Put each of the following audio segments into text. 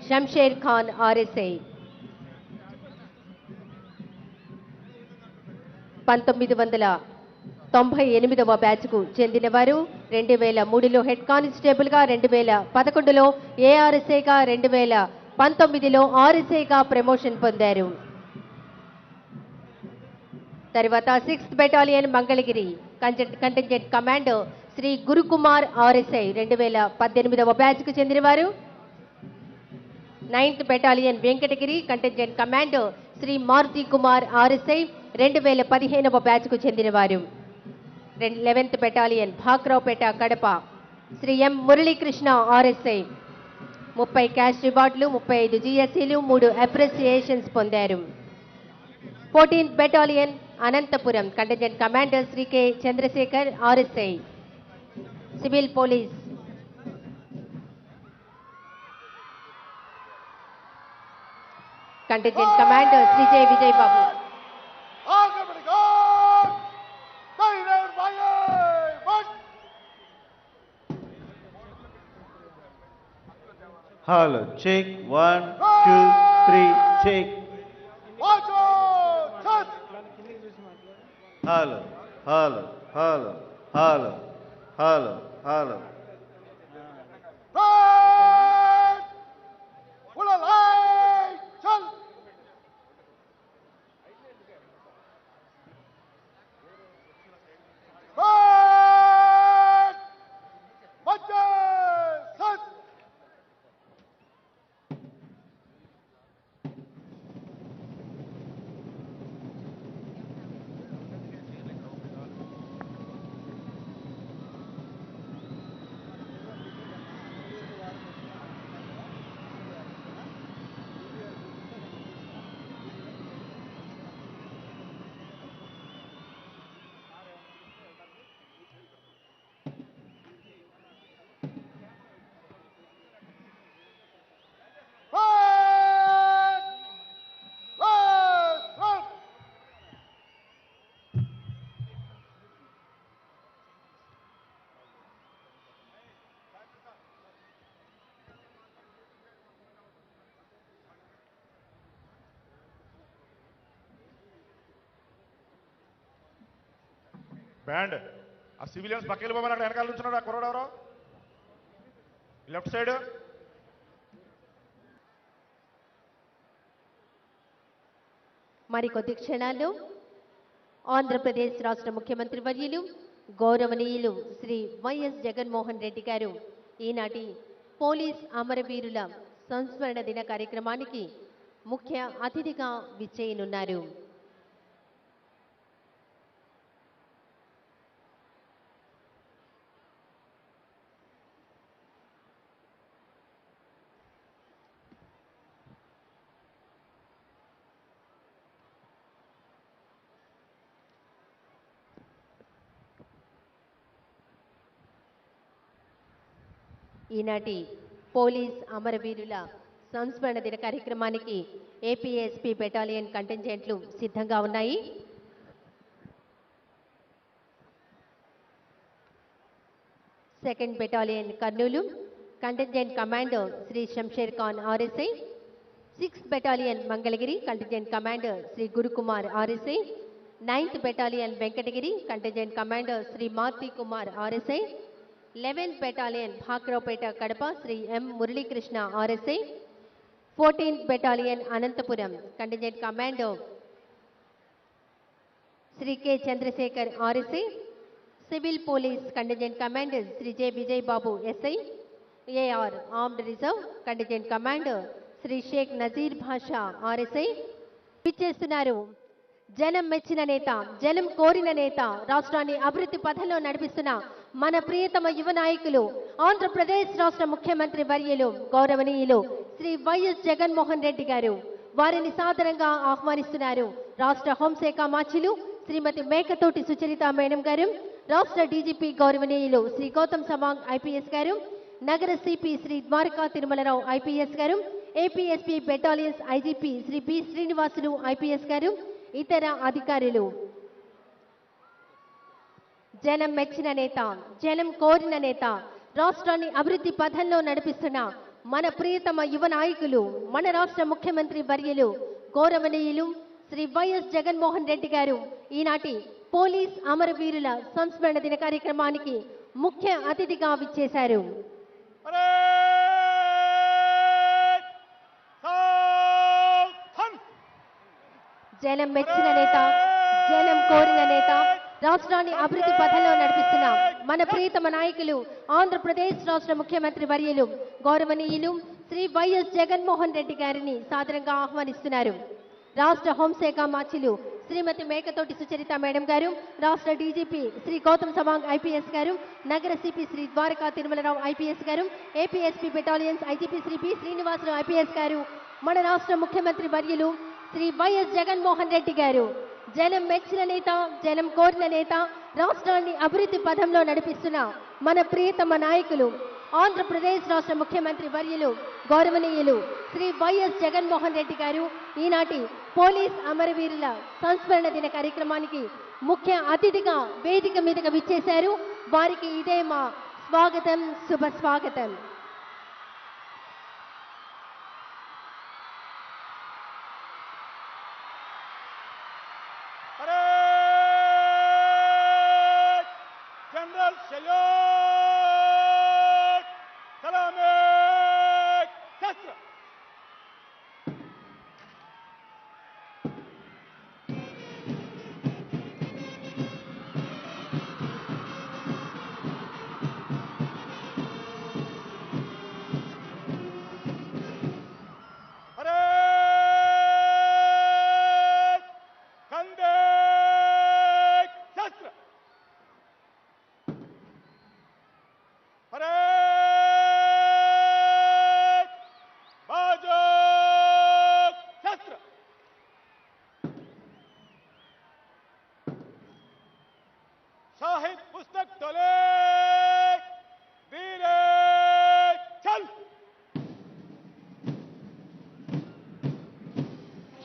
Shamsher Khan RSI 1998వ బ్యాచ్కు చెందినవారు 2003లో head కానిస్టేబుల్గా 2011లో ఏఆర్ఎస్ఐగా 2019లో ఆర్ఎస్ఐగా promotion పొందారు. తర్వాత 6th battalion Mangalagiri contingent commander Shri Gurukumar RSI 2018వ బ్యాచ్కు చెందినవారు. 9th battalion Venkatagiri contingent commander Shri Maruthi Kumar RSI 2015వ బ్యాచ్కు చెందినవారు. 11th battalion భాక్రావుపేట Kadapa Shri M Muralikrishna RSI 30 cash రివార్డులు, 35 జిఎస్సీలు, 3 అప్రిసియేషన్స్ పొందారు. 14th battalion Anantapuram contingent commander Shri K Chandrashekar RSI civil police contingent commander Shri J Vijay Babu. Hello, check 1, 2, 3, check. Hello, hello, hello, hello, hello, hello. Band ఆ civilians పక్కకి వెళ్ళిపోమని అక్కడ వెనకాల నుంచున్నాడు. ఆ కుర్రాడు ఎవరో లెఫ్ట్ సైడ్. మరికొద్ది క్షణాల్లో ఆంధ్రప్రదేశ్ రాష్ట్ర ముఖ్యమంత్రి వర్యులు గౌరవనీయులు శ్రీ వైఎస్ జగన్మోహన్ రెడ్డి గారు ఈనాటి పోలీస్ అమరవీరుల సంస్మరణ దిన కార్యక్రమానికి ముఖ్య అతిథిగా విచ్చేయనున్నారు. ఈనాటి పోలీస్ అమరవీరుల సంస్మరణ దిన కార్యక్రమానికి ఏపీఎస్పీ బెటాలియన్ కంటింజెంట్లు సిద్ధంగా ఉన్నాయి. Second battalion Kurnool contingent commander Shri Shamsher Khan RSI, 6th battalion Mangalagiri contingent commander Shri Gurukumar RSI, 9th battalion Venkatagiri contingent commander Shri Maruthi Kumar RSI, 11th battalion భాక్రావుపేట Kadapa Shri M Muralikrishna RSI, 14th battalion Anantapuram contingent commander Shri K Chandrashekar RSI, civil police contingent commander Shri J Vijay Babu SI, AR armed reserve contingent commander Shri Sheikh Nazeer Basha RSI విచ్చేస్తున్నారు. జనం మెచ్చిన నేత, జనం కోరిన నేత, రాష్ట్రాన్ని అభివృద్ధి పథంలో నడిపిస్తున్న మన ప్రియతమ యువ నాయకులు ఆంధ్రప్రదేశ్ రాష్ట్ర ముఖ్యమంత్రి వర్యులు గౌరవనీయులు శ్రీ వైఎస్ జగన్మోహన్ రెడ్డి గారు. వారిని సాదరంగా ఆహ్వానిస్తున్నారు రాష్ట్ర హోంశాఖ మాచిలు శ్రీమతి మేకతోటి సుచరిత మేడం గారు, రాష్ట్ర డీజీపీ గౌరవనీయులు శ్రీ గౌతమ్ సవాంగ్ ఐపీఎస్ గారు, నగర సిపి శ్రీ ద్వారకా తిరుమలరావు ఐపీఎస్ గారు, APSP battalions IGP Shri B Srinivasulu IPS గారు, ఇతర అధికారులు. జనం మెచ్చిన నేత, జనం కోరిన నేత, రాష్ట్రాన్ని అభివృద్ధి పథంలో నడిపిస్తున్న మన ప్రియతమ యువ నాయకులు, మన రాష్ట్ర ముఖ్యమంత్రి వర్యులు గౌరవనీయులు శ్రీ వైఎస్ జగన్మోహన్ రెడ్డి గారు ఈనాటి పోలీస్ అమరవీరుల సంస్మరణ దిన కార్యక్రమానికి ముఖ్య అతిథిగా విచ్చేశారు. జనం మెచ్చిన నేత, జనం కోరిన నేత, రాష్ట్రాన్ని అభివృద్ధి పథంలో నడిపిస్తున్న మన ప్రియతమ నాయకులు ఆంధ్రప్రదేశ్ రాష్ట్ర ముఖ్యమంత్రి వర్యులు గౌరవనీయులు శ్రీ వైఎస్ జగన్మోహన్ రెడ్డి గారిని సాదరంగా ఆహ్వానిస్తున్నారు. రాష్ట్ర హోంశాఖ మార్చిలు శ్రీమతి మేకతోటి సుచరిత మేడం గారు, రాష్ట్ర డీజీపీ శ్రీ గౌతమ్ సవాంగ్ ఐపీఎస్ గారు, నగర సిపి శ్రీ ద్వారకా తిరుమలరావు ఐపీఎస్ గారు, APSP battalions IGP Shri B Srinivasarao IPS గారు, మన రాష్ట్ర ముఖ్యమంత్రి వర్యులు శ్రీ వైఎస్ జగన్మోహన్ రెడ్డి గారు, జనం మెచ్చిన నేత, జనం కోరిన నేత, రాష్ట్రాన్ని అభివృద్ధి పథంలో నడిపిస్తున్న మన ప్రియతమ నాయకులు ఆంధ్రప్రదేశ్ రాష్ట్ర ముఖ్యమంత్రి వర్యులు గౌరవనీయులు శ్రీ వైఎస్ జగన్మోహన్ రెడ్డి గారు ఈనాటి పోలీస్ అమరవీరుల సంస్మరణ దిన కార్యక్రమానికి ముఖ్య అతిథిగా వేదిక మీదగా విచ్చేశారు. వారికి ఇదే మా స్వాగతం, శుభ స్వాగతం. शाहिद पुस्तक टोले धीरे चल.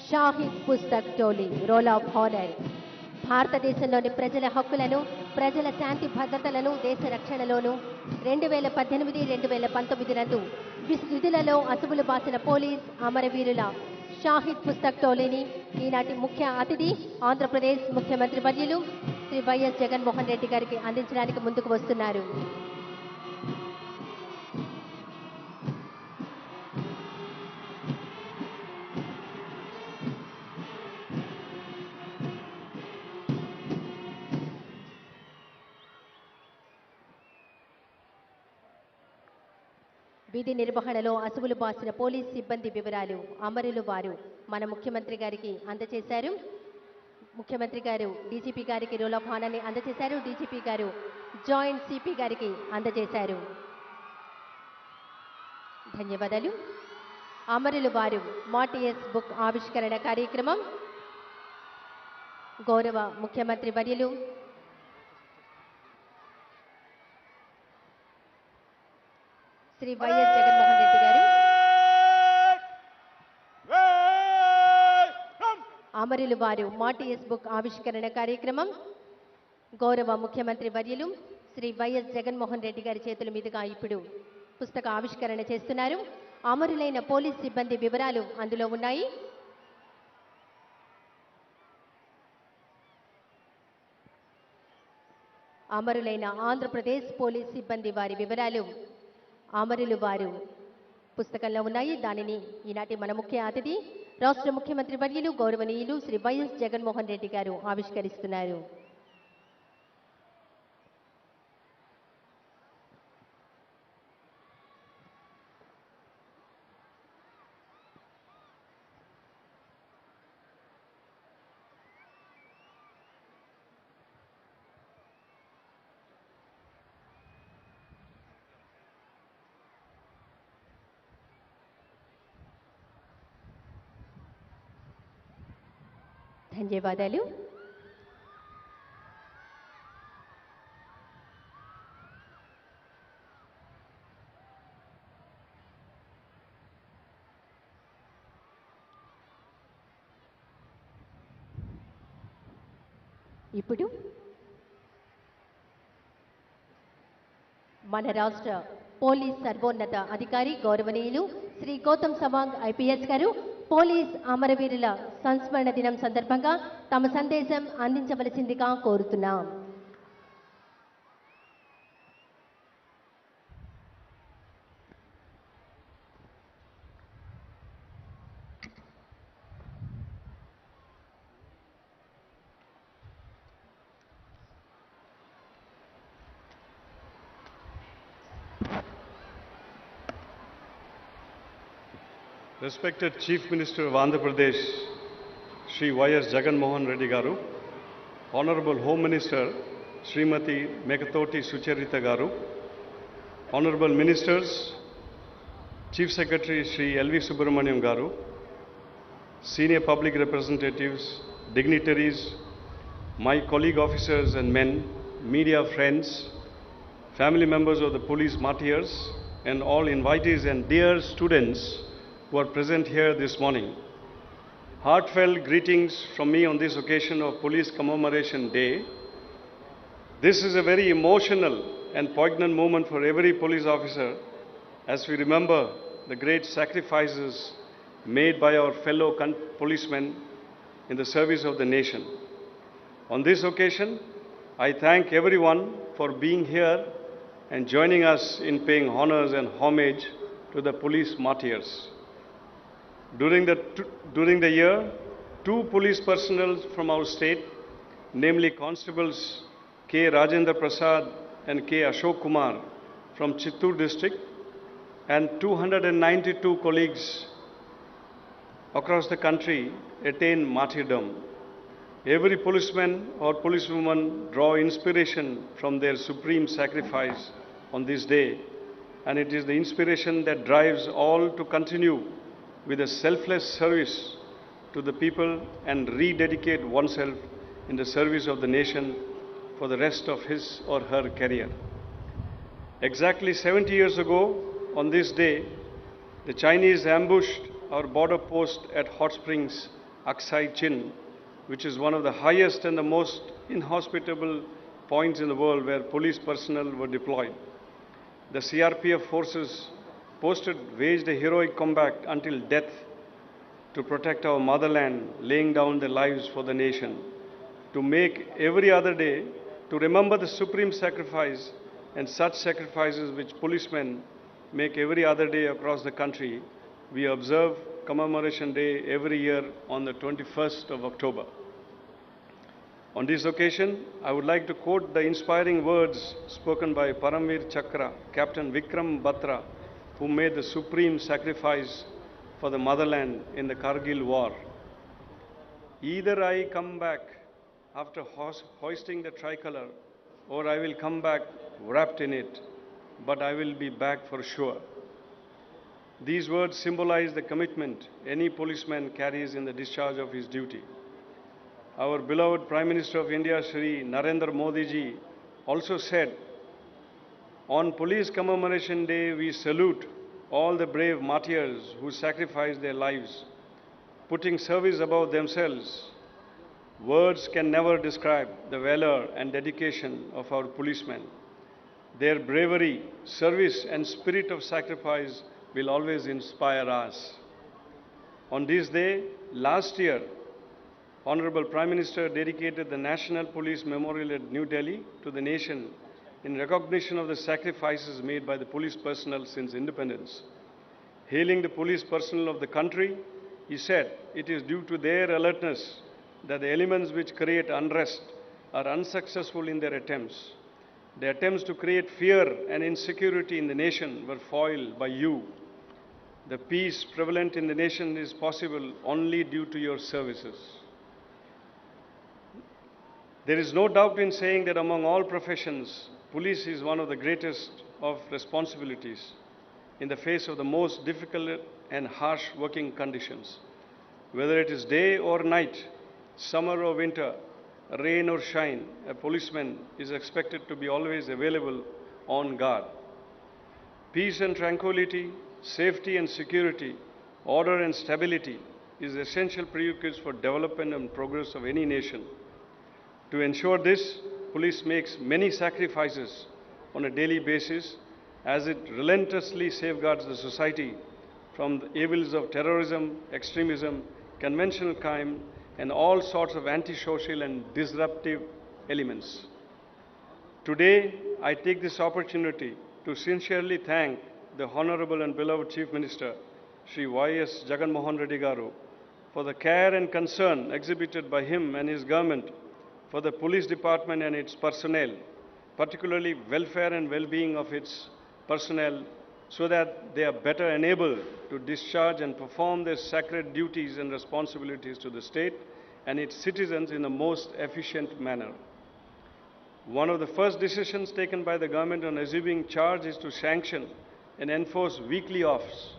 Shahid Pustak టోలీ role of honour భారతదేశంలోని ప్రజల హక్కులను, ప్రజల శాంతి భద్రతలను దేశ రక్షణలోను 2018-2019 నందు విధులలో అసువులు బాసిన పోలీస్ అమరవీరుల షాహిద్ పుస్తక్ టోలీని ఈనాటి ముఖ్య అతిథి ఆంధ్రప్రదేశ్ ముఖ్యమంత్రి వర్యులు శ్రీ వైఎస్ జగన్మోహన్ రెడ్డి గారికి అందించడానికి ముందుకు వస్తున్నారు. విధి నిర్వహణలో అసువులు బాసిన పోలీస్ సిబ్బంది వివరాలు అమరులు వారు మన ముఖ్యమంత్రి గారికి అందజేశారు. ముఖ్యమంత్రి గారు డీజీపీ గారికి రోల్ ఆఫ్ హానర్ని అందజేశారు. డీజీపీ గారు జాయింట్ సిపి గారికి అందజేశారు. ధన్యవాదాలు. అమరులు వారు మాటిఎస్ బుక్ ఆవిష్కరణ కార్యక్రమం గౌరవ ముఖ్యమంత్రి వర్యులు శ్రీ వైఎస్ జగన్మోహన్ రెడ్డి గారు అమరులు వారు మాటిఎస్ బుక్ ఆవిష్కరణ కార్యక్రమం గౌరవ ముఖ్యమంత్రి వర్యులు శ్రీ వైఎస్ జగన్మోహన్ రెడ్డి గారి చేతుల మీదుగా ఇప్పుడు పుస్తక ఆవిష్కరణ చేస్తున్నారు. అమరులైన పోలీస్ సిబ్బంది వివరాలు అందులో ఉన్నాయి. అమరులైన ఆంధ్రప్రదేశ్ పోలీస్ సిబ్బంది వారి వివరాలు అమరులు వారు పుస్తకంలో ఉన్నాయి. దానిని ఈనాటి మన ముఖ్య అతిథి రాష్ట్ర ముఖ్యమంత్రి వర్యులు గౌరవనీయులు శ్రీ వైఎస్ జగన్మోహన్ రెడ్డి గారు ఆవిష్కరిస్తున్నారు. ధన్యవాదాలు. ఇప్పుడు మన రాష్ట్ర పోలీస్ సర్వోన్నత అధికారి గౌరవనీయులు శ్రీ గౌతమ్ సవాంగ్ ఐపీఎస్ గారు పోలీస్ అమరవీరుల సంస్మరణ దినం సందర్భంగా తమ సందేశం అందించవలసిందిగా కోరుతున్నాం. Respected Chief Minister of Andhra Pradesh, Shri Y.S. Jagan Mohan Reddy Garu, Honorable Home Minister, Srimati Mekatoti Sucharita Garu, Honorable Ministers, Chief Secretary Shri L.V. Subramaniam Garu, Senior Public Representatives, dignitaries, my colleague officers and men, media friends, family members of the police martyrs, and all invitees and dear students who are present here this morning. Heartfelt greetings from me on this occasion of Police Commemoration Day. This is a very emotional and poignant moment for every police officer as we remember the great sacrifices made by our fellow policemen in the service of the nation. On this occasion, I thank everyone for being here and joining us in paying honors and homage to the police martyrs. During the year, 2 police personnel from our state, namely Constables K. Rajendra Prasad and K. Ashok Kumar from Chittoor district, and 292 colleagues across the country attained martyrdom. Every policeman or policewoman draw inspiration from their supreme sacrifice on this day, and it is the inspiration that drives all to continue with a selfless service to the people and rededicate oneself in the service of the nation for the rest of his or her career. Exactly 70 years ago, on this day, the Chinese ambushed our border post at Hot Springs, Aksai Chin, which is one of the highest and the most inhospitable points in the world where police personnel were deployed. The CRPF forces posted waged a heroic combat until death to protect our motherland, laying down their lives for the nation. To make every other day, to remember the supreme sacrifice and such sacrifices which policemen make every other day across the country, we observe Commemoration Day every year on the 21st of October. On this occasion, I would like to quote the inspiring words spoken by Paramveer Chakra, Captain Vikram Batra, who made the supreme sacrifice for the motherland in the Kargil war. Either I come back after hoisting the tricolor, or I will come back wrapped in it, but I will be back for sure. These words symbolize the commitment any policeman carries in the discharge of his duty. Our beloved Prime Minister of India, Shri Narendra Modi ji, also said, on Police Commemoration Day, we salute all the brave martyrs who sacrificed their lives, putting service above themselves. Words can never describe the valor and dedication of our policemen. Their bravery, service, and spirit of sacrifice will always inspire us. On this day, last year, Honorable Prime Minister dedicated the National Police Memorial at New Delhi to the nation in recognition of the sacrifices made by the police personnel since independence. Hailing the police personnel of the country, he said, it is due to their alertness that the elements which create unrest are unsuccessful in their attempts. The attempts to create fear and insecurity in the nation were foiled by you. The peace prevalent in the nation is possible only due to your services. There is no doubt in saying that among all professions, police is one of the greatest of responsibilities in the face of the most difficult and harsh working conditions. Whether it is day or night, summer or winter, rain or shine, a policeman is expected to be always available on guard. Peace and tranquility, safety and security, order and stability is essential prerequisite for development and progress of any nation. To ensure this, police makes many sacrifices on a daily basis as it relentlessly safeguards the society from the evils of terrorism, extremism, conventional crime, and all sorts of antisocial and disruptive elements. Today, I take this opportunity to sincerely thank the Honorable and beloved Chief Minister, Shri Y.S. Jagan Mohan Reddy Garu, for the care and concern exhibited by him and his government for the police department and its personnel, particularly welfare and well-being of its personnel, so that they are better enabled to discharge and perform their sacred duties and responsibilities to the state and its citizens in the most efficient manner. One of the first decisions taken by the government on assuming charge is to sanction and enforce weekly offs.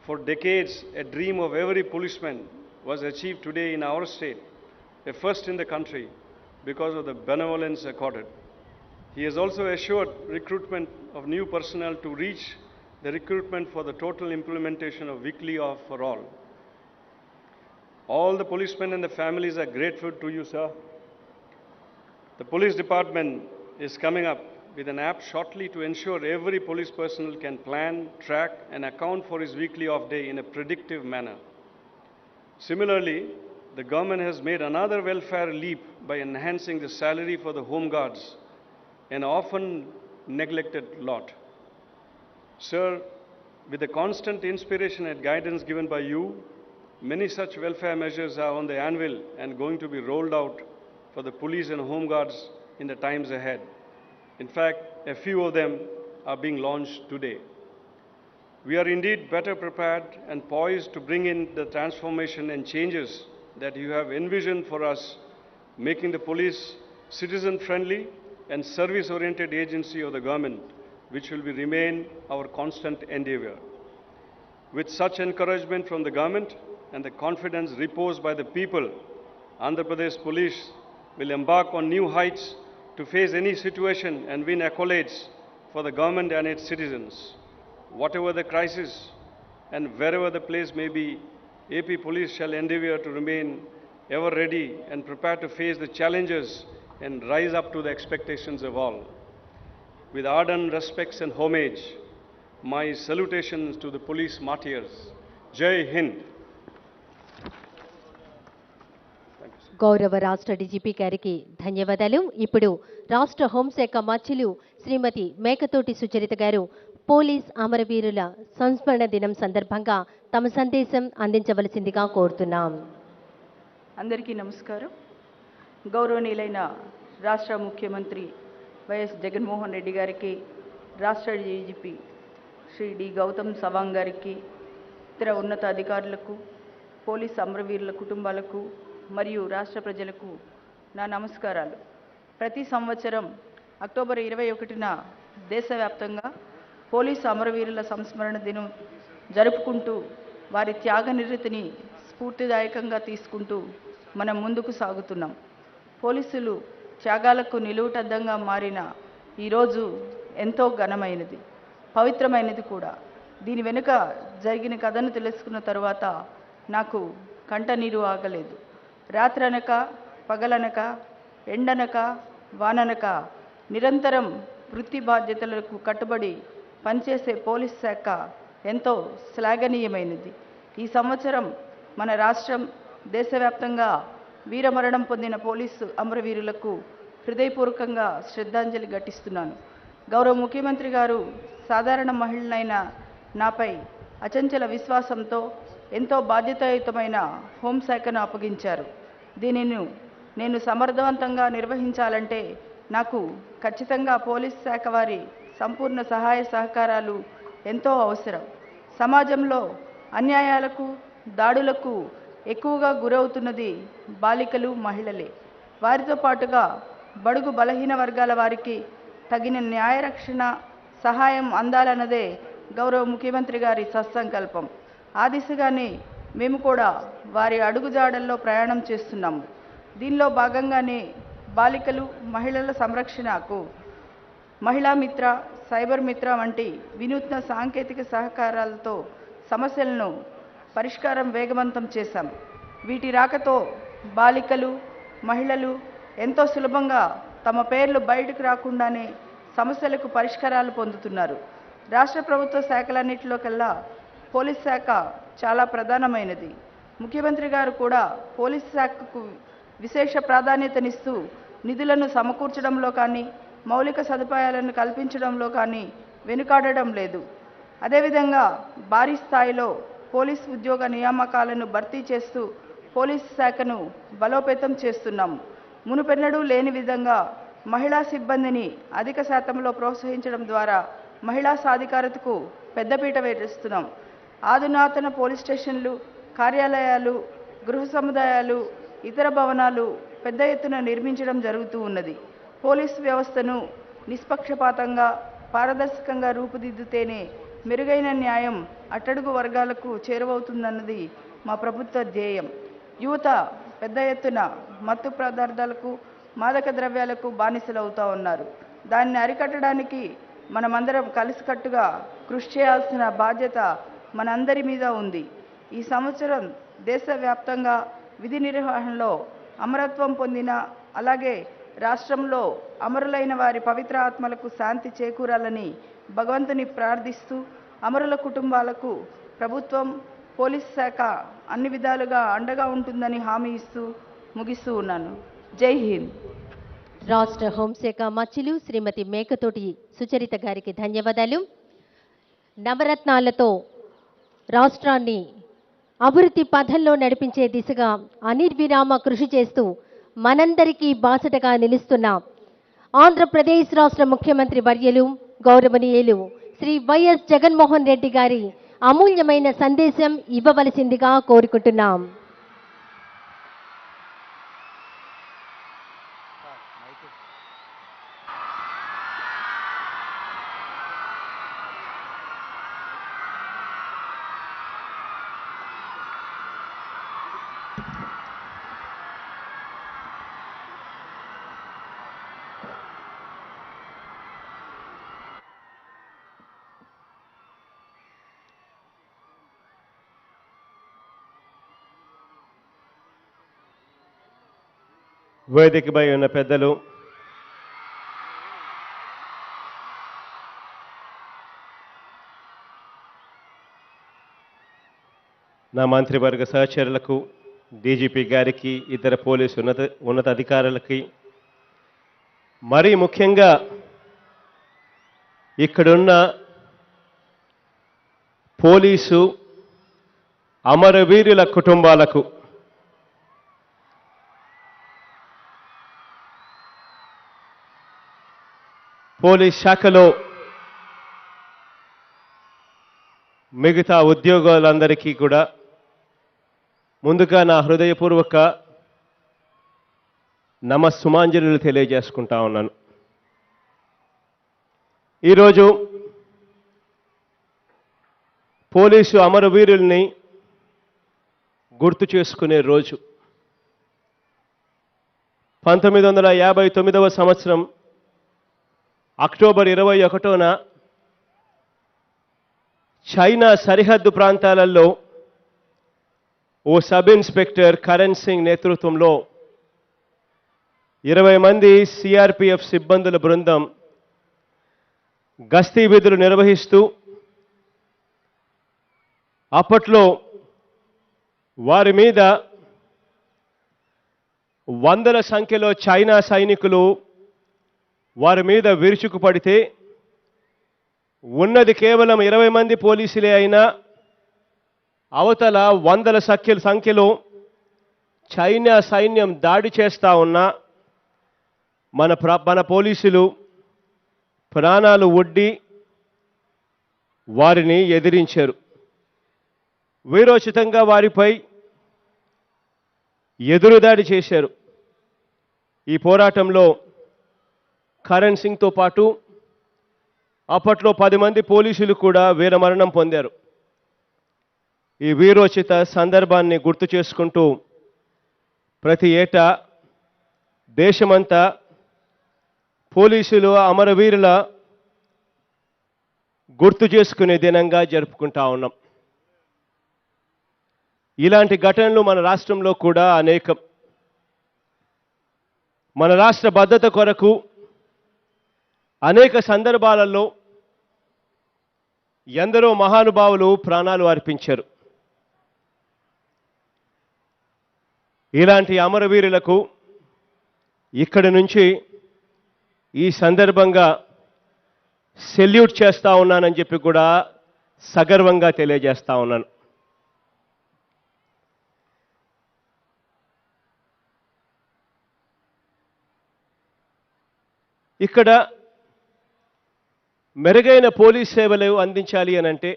For decades, a dream of every policeman was achieved today in our state, a first in the country, because of the benevolence accorded. He has also assured recruitment of new personnel to reach the recruitment for the total implementation of weekly off for all. All the policemen and the families are grateful to you, sir. The police department is coming up with an app shortly to ensure every police personnel can plan, track, and account for his weekly off day in a predictive manner. Similarly, the government has made another welfare leap by enhancing the salary for the home guards, an often neglected lot. Sir, with the constant inspiration and guidance given by you, many such welfare measures are on the anvil and going to be rolled out for the police and home guards in the times ahead. In fact, a few of them are being launched today. We are indeed better prepared and poised to bring in the transformation and changes that you have envisioned for us, making the police citizen-friendly and service-oriented agency of the government, which will remain our constant endeavor. With such encouragement from the government and the confidence reposed by the people, Andhra Pradesh Police will embark on new heights to face any situation and win accolades for the government and its citizens. Whatever the crisis and wherever the place may be, AP Police shall endeavor to remain ever ready and prepared to face the challenges and rise up to the expectations of all. With ardent respects and homage, my salutations to the police martyrs. Jai Hind. గౌరవ రాష్ట్ర DGP గారికి ధన్యవాదాలు. ఇప్పుడు రాష్ట్ర హోంశాఖ మంత్రులు శ్రీమతి మేకతోటి సుచరిత గారు police అమరవీరుల సంస్మరణ దినం సందర్భంగా తమ సందేశం అందించవలసిందిగా కోరుతున్నాం. అందరికీ నమస్కారం. గౌరవనీయులైన రాష్ట్ర ముఖ్యమంత్రి వైఎస్ జగన్మోహన్ రెడ్డి గారికి, రాష్ట్ర డీజీపీ శ్రీ డి గౌతమ్ సవాంగ్ గారికి, ఇతర ఉన్నత అధికారులకు, పోలీస్ అమరవీరుల కుటుంబాలకు మరియు రాష్ట్ర ప్రజలకు నా నమస్కారాలు. ప్రతి సంవత్సరం అక్టోబర్ 21న దేశవ్యాప్తంగా పోలీసు అమరవీరుల సంస్మరణ దినం జరుపుకుంటూ వారి త్యాగనిరతిని స్ఫూర్తిదాయకంగా తీసుకుంటూ మనం ముందుకు సాగుతున్నాం. పోలీసులు త్యాగాలకు నిలువుటద్దంగా మారిన ఈరోజు ఎంతో ఘనమైనది, పవిత్రమైనది కూడా. దీని వెనుక జరిగిన కథను తెలుసుకున్న తరువాత నాకు కంటనీరు ఆగలేదు. రాత్రనక పగలనక ఎండనక వాననక నిరంతరం వృత్తి బాధ్యతలకు కట్టుబడి పనిచేసే పోలీస్ శాఖ ఎంతో శ్లాఘనీయమైనది. ఈ సంవత్సరం మన రాష్ట్రం దేశవ్యాప్తంగా వీరమరణం పొందిన పోలీసు అమరవీరులకు హృదయపూర్వకంగా శ్రద్ధాంజలి ఘటిస్తున్నాను. గౌరవ ముఖ్యమంత్రి గారు సాధారణ మహిళనైన నాపై అచంచల విశ్వాసంతో ఎంతో బాధ్యతాయుతమైన హోంశాఖను అప్పగించారు. దీనిని నేను సమర్థవంతంగా నిర్వహించాలంటే నాకు ఖచ్చితంగా పోలీస్ శాఖ వారి సంపూర్ణ సహాయ సహకారాలు ఎంతో అవసరం. సమాజంలో అన్యాయాలకు, దాడులకు ఎక్కువగా గురవుతున్నది బాలికలు, మహిళలే. వారితో పాటుగా బడుగు బలహీన వర్గాల వారికి తగిన న్యాయరక్షణ సహాయం అందాలన్నదే గౌరవ ముఖ్యమంత్రి గారి సత్సంకల్పం. ఆ దిశగానే మేము కూడా వారి అడుగుజాడల్లో ప్రయాణం చేస్తున్నాము. దీనిలో భాగంగానే బాలికలు, మహిళల సంరక్షణకు మహిళా మిత్ర, సైబర్ మిత్ర వంటి వినూత్న సాంకేతిక సహకారాలతో సమస్యలను పరిష్కారం వేగవంతం చేశాం. వీటి రాకతో బాలికలు, మహిళలు ఎంతో సులభంగా తమ పేర్లు బయటకు రాకుండానే సమస్యలకు పరిష్కారాలు పొందుతున్నారు. రాష్ట్ర ప్రభుత్వ శాఖలన్నింటిలో కల్లా పోలీస్ శాఖ చాలా ప్రధానమైనది. ముఖ్యమంత్రి గారు కూడా పోలీస్ శాఖకు విశేష ప్రాధాన్యతనిస్తూ నిధులను సమకూర్చడంలో కానీ మౌలిక సదుపాయాలను కల్పించడంలో కానీ వెనుకాడడం లేదు. అదేవిధంగా భారీ స్థాయిలో పోలీస్ ఉద్యోగ నియామకాలను భర్తీ చేస్తూ పోలీస్ శాఖను బలోపేతం చేస్తున్నాము. మునుపెన్నడూ లేని విధంగా మహిళా సిబ్బందిని అధిక శాతంలో ప్రోత్సహించడం ద్వారా మహిళా సాధికారతకు పెద్దపీట వేస్తున్నాం. ఆధునాతన పోలీస్ స్టేషన్లు, కార్యాలయాలు, గృహ సముదాయాలు, ఇతర భవనాలు పెద్ద ఎత్తున నిర్మించడం జరుగుతూ ఉన్నది. పోలీసు వ్యవస్థను నిష్పక్షపాతంగా, పారదర్శకంగా రూపుదిద్దుతేనే మెరుగైన న్యాయం అట్టడుగు వర్గాలకు చేరువవుతుందన్నది మా ప్రభుత్వ ధ్యేయం. యువత పెద్ద ఎత్తున మత్తు పదార్థాలకు, మాదక ద్రవ్యాలకు బానిసలవుతూ ఉన్నారు. దాన్ని అరికట్టడానికి మనమందరం కలిసికట్టుగా కృషి చేయాల్సిన బాధ్యత మనందరి మీద ఉంది. ఈ సంవత్సరం దేశవ్యాప్తంగా విధి నిర్వహణలో అమరత్వం పొందిన, అలాగే రాష్ట్రంలో అమరులైన వారి పవిత్ర ఆత్మలకు శాంతి చేకూరాలని భగవంతుని ప్రార్థిస్తూ, అమరుల కుటుంబాలకు ప్రభుత్వం, పోలీస్ శాఖ అన్ని విధాలుగా అండగా ఉంటుందని హామీ ఇస్తూ ముగిస్తూ ఉన్నాను. జై హింద్. రాష్ట్ర హోంశాఖ మంత్రులు శ్రీమతి మేకతోటి సుచరిత గారికి ధన్యవాదాలు. నవరత్నాలతో రాష్ట్రాన్ని అభివృద్ధి పథంలో నడిపించే దిశగా అనిర్విరామ కృషి చేస్తూ మనందరికీ బాసటగా నిలుస్తున్న ఆంధ్రప్రదేశ్ రాష్ట్ర ముఖ్యమంత్రి వర్యులు గౌరవనీయులు శ్రీ వైఎస్ జగన్మోహన్ రెడ్డి గారి అమూల్యమైన సందేశం ఇవ్వవలసిందిగా కోరుకుంటున్నాం. వేదికపై ఉన్న పెద్దలు, నా మంత్రివర్గ సహచరులకు, డీజీపీ గారికి, ఇతర పోలీసు ఉన్నతాధికారులకి, మరీ ముఖ్యంగా ఇక్కడున్న పోలీసు అమరవీరుల కుటుంబాలకు పోలీస్ శాఖలో మిగతా ఉద్యోగులందరికీ కూడా ముందుగా నా హృదయపూర్వక నమస్సుమాంజలులు తెలియజేసుకుంటా ఉన్నాను. ఈరోజు పోలీసు అమరవీరుల్ని గుర్తు చేసుకునే రోజు. 1959వ సంవత్సరం అక్టోబర్ 21న చైనా సరిహద్దు ప్రాంతాలలో ఓ సబ్ ఇన్స్పెక్టర్ కరణ్ సింగ్ నేతృత్వంలో 20 మంది సిఆర్పిఎఫ్ సిబ్బందుల బృందం గస్తీ విధులు నిర్వహిస్తూ అప్పట్లో వారి మీద వందల సంఖ్యలో చైనా సైనికులు వారి మీద విరుచుకుపడితే ఉన్నది కేవలం 20 మంది పోలీసులే అయినా అవతల వందల సంఖ్యలో చైనా సైన్యం దాడి చేస్తా ఉన్నా మన పోలీసులు ప్రాణాలు ఒడ్డి వారిని ఎదిరించారు. వీరోచితంగా వారిపై ఎదురుదాడి చేశారు. ఈ పోరాటంలో కరణ్ సింగ్తో పాటు అప్పట్లో 10 మంది పోలీసులు కూడా వీరమరణం పొందారు. ఈ వీరోచిత సందర్భాన్ని గుర్తు చేసుకుంటూ ప్రతి ఏటా దేశమంతా పోలీసులు అమరవీరుల గుర్తు చేసుకునే దినంగా జరుపుకుంటా ఉన్నాం. ఇలాంటి ఘటనలు మన రాష్ట్రంలో కూడా అనేకం. మన రాష్ట్ర భద్రత కొరకు అనేక సందర్భాలలో ఎందరో మహానుభావులు ప్రాణాలు అర్పించారు. ఇలాంటి అమరవీరులకు ఇక్కడి నుంచి ఈ సందర్భంగా సెల్యూట్ చేస్తా ఉన్నానని చెప్పి కూడా సగర్వంగా తెలియజేస్తా ఉన్నాను. ఇక్కడ మెరుగైన పోలీస్ సేవలు అందించాలి అనంటే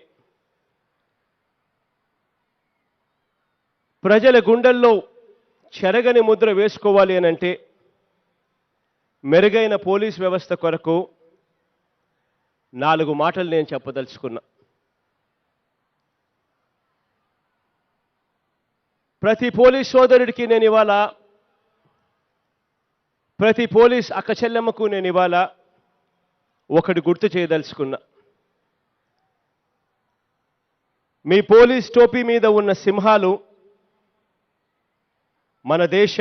ప్రజల గుండెల్లో చెరగని ముద్ర వేసుకోవాలి అనంటే మెరుగైన పోలీస్ వ్యవస్థ కొరకు 4 మాటలు నేను చెప్పదలుచుకున్నా. ప్రతి పోలీస్ సోదరుడికి నేను ఇవాళ, ప్రతి పోలీస్ అక్కచెల్లెమ్మకు నేను ఇవాళ ఒకటి గుర్తు చేయదలుచుకున్నా. మీ పోలీస్ టోపీ మీద ఉన్న సింహాలు మన దేశ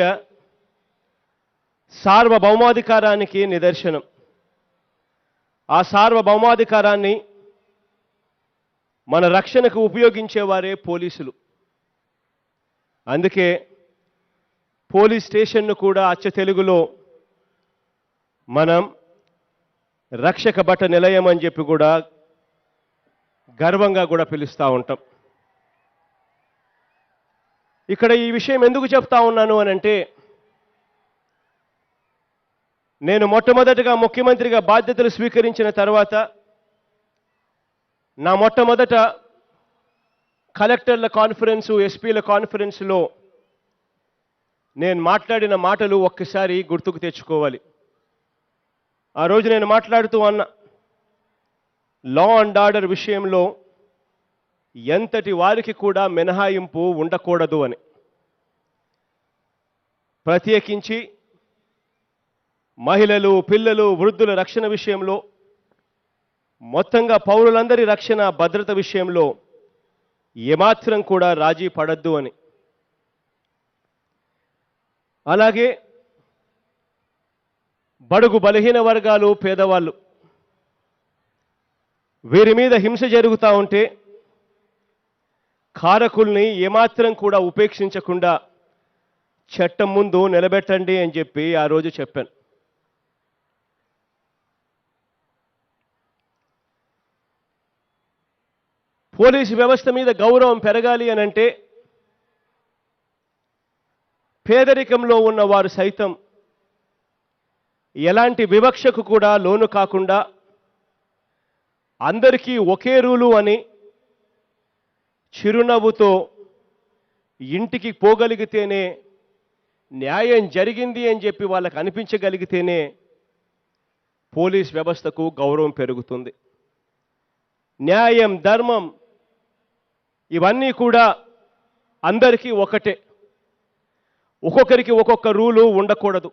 సార్వభౌమాధికారానికి నిదర్శనం. ఆ సార్వభౌమాధికారాన్ని మన రక్షణకు ఉపయోగించేవారే పోలీసులు. అందుకే పోలీస్ స్టేషన్ను కూడా అచ్చ తెలుగులో మనం రక్షక భట నిలయం అని చెప్పి కూడా గర్వంగా కూడా పిలుస్తూ ఉంటాం. ఇక్కడ ఈ విషయం ఎందుకు చెప్తా ఉన్నాను అనంటే, నేను మొట్టమొదటిగా ముఖ్యమంత్రిగా బాధ్యతలు స్వీకరించిన తర్వాత నా మొట్టమొదట కలెక్టర్ల కాన్ఫరెన్సు, ఎస్పీల కాన్ఫరెన్స్లో నేను మాట్లాడిన మాటలు ఒక్కసారి గుర్తుకు తెచ్చుకోవాలి. ఆ రోజు నేను మాట్లాడుతూ అన్నా, లా అండ్ ఆర్డర్ విషయంలో ఎంతటి వారికి కూడా మినహాయింపు ఉండకూడదు అని. ప్రత్యేకించి మహిళలు, పిల్లలు, వృద్ధుల రక్షణ విషయంలో, మొత్తంగా పౌరులందరి రక్షణ, భద్రత విషయంలో ఏమాత్రం కూడా రాజీ పడద్దు అని. అలాగే బడుగు బలహీన వర్గాలు, పేదవాళ్ళు, వీరి మీద హింస జరుగుతూ ఉంటే కారకుల్ని ఏమాత్రం కూడా ఉపేక్షించకుండా చట్టం ముందు నిలబెట్టండి అని చెప్పి ఆ రోజు చెప్పాను. పోలీసు వ్యవస్థ మీద గౌరవం పెరగాలి అనంటే పేదరికంలో ఉన్న వారు సైతం ఎలాంటి వివక్షకు కూడా లోను కాకుండా అందరికీ ఒకే రూలు అని చిరునవ్వుతో ఇంటికి పోగలిగితేనే, న్యాయం జరిగింది అని చెప్పి వాళ్ళకి అనిపించగలిగితేనే పోలీస్ వ్యవస్థకు గౌరవం పెరుగుతుంది. న్యాయం, ధర్మం ఇవన్నీ కూడా అందరికీ ఒకటే. ఒక్కొక్కరికి ఒక్కొక్క రూలు ఉండకూడదు.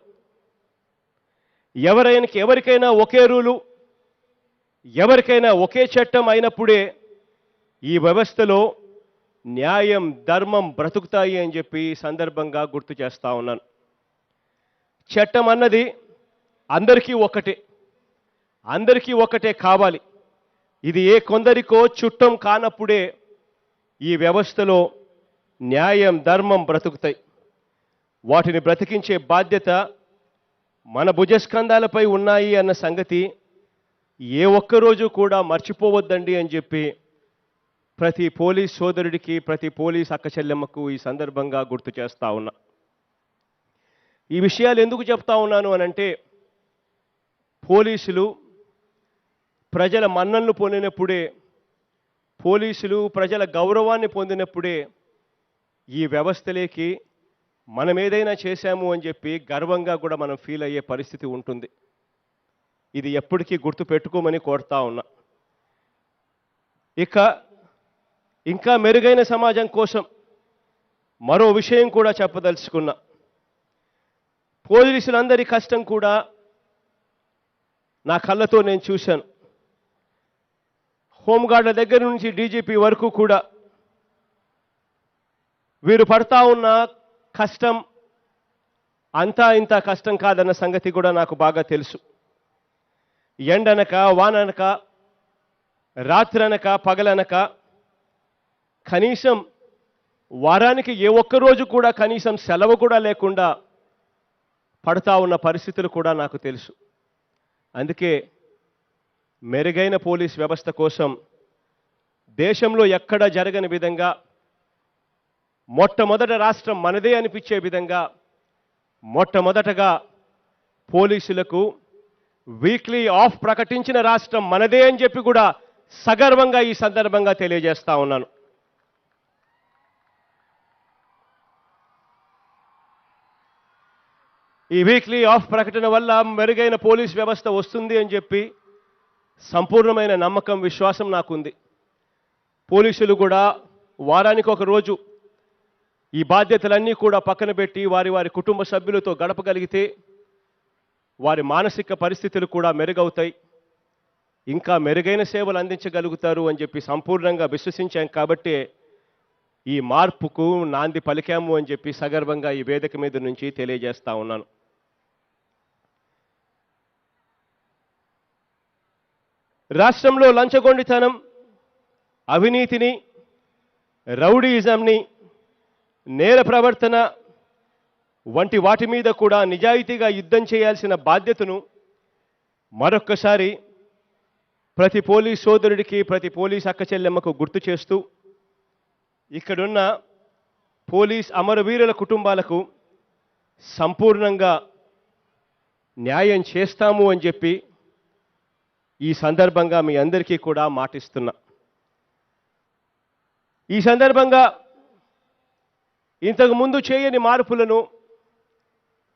ఎవరికైనా ఒకే రూలు, ఎవరికైనా ఒకే చట్టం అయినప్పుడే ఈ వ్యవస్థలో న్యాయం, ధర్మం బ్రతుకుతాయి అని చెప్పి సందర్భంగా గుర్తు చేస్తా ఉన్నాను. చట్టం అన్నది అందరికీ ఒకటే, అందరికీ ఒకటే కావాలి. ఇది ఏ కొందరికో చుట్టం కానప్పుడే ఈ వ్యవస్థలో న్యాయం, ధర్మం బ్రతుకుతాయి. వాటిని బ్రతికించే బాధ్యత మన భుజస్కంధాలపై ఉన్నాయి అన్న సంగతి ఏ ఒక్కరోజు కూడా మర్చిపోవద్దండి అని చెప్పి ప్రతి పోలీస్ సోదరుడికి, ప్రతి పోలీస్ అక్కచెల్లెమ్మకు ఈ సందర్భంగా గుర్తు చేస్తా ఉన్నా. ఈ విషయాలు ఎందుకు చెప్తా ఉన్నాను అనంటే, పోలీసులు ప్రజల మన్ననలు పొందినప్పుడే, పోలీసులు ప్రజల గౌరవాన్ని పొందినప్పుడే ఈ వ్యవస్థలోకి మనం ఏదైనా చేశాము అని చెప్పి గర్వంగా కూడా మనం ఫీల్ అయ్యే పరిస్థితి ఉంటుంది. ఇది ఎప్పటికీ గుర్తు పెట్టుకోమని కోరుతా ఉన్నా. ఇంకా మెరుగైన సమాజం కోసం మరో విషయం కూడా చెప్పదలుచుకున్నా. పోలీసులందరి కష్టం కూడా నా కళ్ళతో నేను చూశాను. హోంగార్డుల దగ్గర నుంచి డీజీపీ వరకు కూడా వీరు పడతా ఉన్న కష్టం అంతా ఇంత కష్టం కాదన్న సంగతి కూడా నాకు బాగా తెలుసు. ఎండనక వాననక రాత్రనక పగలనక కనీసం వారానికి ఏ ఒక్క రోజు కూడా కనీసం సెలవు కూడా లేకుండా పడతా ఉన్న పరిస్థితులు కూడా నాకు తెలుసు. అందుకే మెరుగైన పోలీస్ వ్యవస్థ కోసం దేశంలో ఎక్కడా జరగని విధంగా మొట్టమొదట రాష్ట్రం మనదే అనిపించే విధంగా మొట్టమొదటగా పోలీసులకు వీక్లీ ఆఫ్ ప్రకటించిన రాష్ట్రం మనదే అని చెప్పి కూడా సగర్వంగా ఈ సందర్భంగా తెలియజేస్తా ఉన్నాను. ఈ వీక్లీ ఆఫ్ ప్రకటన వల్ల మెరుగైన పోలీస్ వ్యవస్థ వస్తుంది అని చెప్పి సంపూర్ణమైన నమ్మకం విశ్వాసం నాకుంది. పోలీసులు కూడా వారానికి ఒక రోజు ఈ బాధ్యతలన్నీ కూడా పక్కన పెట్టి వారి వారి కుటుంబ సభ్యులతో గడపగలిగితే వారి మానసిక పరిస్థితులు కూడా మెరుగవుతాయి, ఇంకా మెరుగైన సేవలు అందించగలుగుతారు అని చెప్పి సంపూర్ణంగా విశ్వసించాం. కాబట్టి ఈ మార్పుకు నాంది పలికాము అని చెప్పి సగర్వంగా ఈ వేదిక మీద నుంచి తెలియజేస్తా ఉన్నాను. రాష్ట్రంలో లంచగొండితనం, అవినీతిని, రౌడీయిజంని, నేర ప్రవర్తన వంటి వాటి మీద కూడా నిజాయితీగా యుద్ధం చేయాల్సిన బాధ్యతను మరొక్కసారి ప్రతి పోలీస్ సోదరుడికి, ప్రతి పోలీస్ అక్క చెల్లెమ్మకు గుర్తు చేస్తూ ఇక్కడున్న పోలీస్ అమరవీరుల కుటుంబాలకు సంపూర్ణంగా న్యాయం చేస్తాము అని చెప్పి ఈ సందర్భంగా మీ అందరికీ కూడా మాటిస్తున్నా. ఈ సందర్భంగా ఇంతకు ముందు చేయని మార్పులను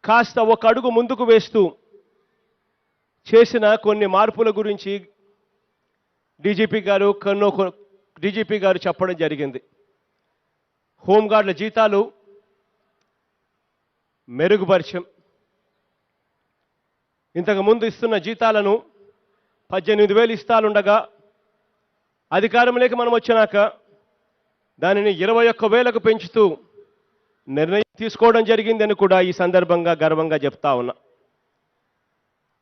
కాస్త ఒక అడుగు ముందుకు వేస్తూ చేసిన కొన్ని మార్పుల గురించి డీజీపీ గారు చెప్పడం జరిగింది. హోంగార్డుల జీతాలు మెరుగుపరిచాం. ఇంతకుముందు ఇస్తున్న జీతాలను 18,000 ఇస్తాలుండగా అధికారంలోకి మనం వచ్చినాక దానిని 21,000కు పెంచుతూ నిర్ణయం తీసుకోవడం జరిగిందని కూడా ఈ సందర్భంగా గర్వంగా చెప్తా ఉన్నా.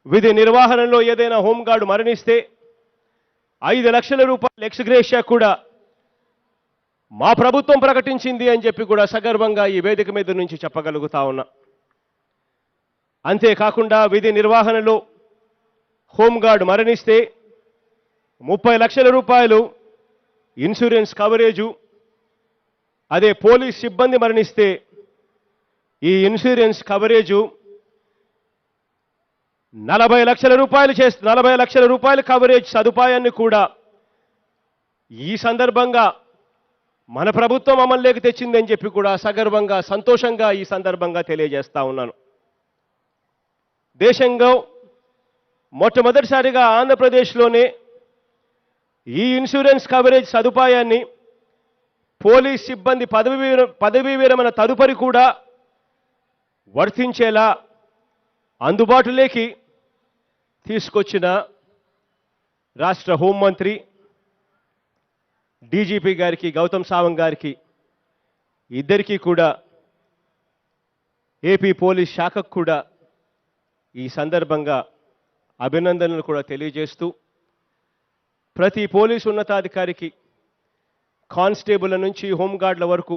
విధి నిర్వహణలో ఏదైనా హోంగార్డు మరణిస్తే 5 లక్షల రూపాయల ఎక్స్గ్రేషియా కూడా మా ప్రభుత్వం ప్రకటించింది అని చెప్పి కూడా సగర్వంగా ఈ వేదిక మీద నుంచి చెప్పగలుగుతా ఉన్నా. అంతేకాకుండా విధి నిర్వహణలో హోంగార్డు మరణిస్తే 30 లక్షల రూపాయలు ఇన్సూరెన్స్ కవరేజు, అదే పోలీస్ సిబ్బంది మరణిస్తే ఈ ఇన్సూరెన్స్ కవరేజు 40 లక్షల రూపాయలు 40 లక్షల రూపాయల కవరేజ్ సదుపాయాన్ని కూడా ఈ సందర్భంగా మన ప్రభుత్వం అమల్లోకి తెచ్చిందని చెప్పి కూడా సగర్వంగా సంతోషంగా ఈ సందర్భంగా తెలియజేస్తా ఉన్నాను. దేశంలో మొట్టమొదటిసారిగా ఆంధ్రప్రదేశ్లోనే ఈ ఇన్సూరెన్స్ కవరేజ్ సదుపాయాన్ని పోలీస్ సిబ్బంది పదవీ విరమణ తదుపరి కూడా వర్తించేలా అందుబాటులోకి తీసుకొచ్చిన రాష్ట్ర హోంమంత్రి డీజీపీ గారికి, గౌతమ్ సావంగ్ గారికి ఇద్దరికీ కూడా, ఏపీ పోలీస్ శాఖకు కూడా ఈ సందర్భంగా అభినందనలు కూడా తెలియజేస్తూ ప్రతి పోలీసు ఉన్నతాధికారికి, కానిస్టేబుల్ నుంచి హోంగార్డుల వరకు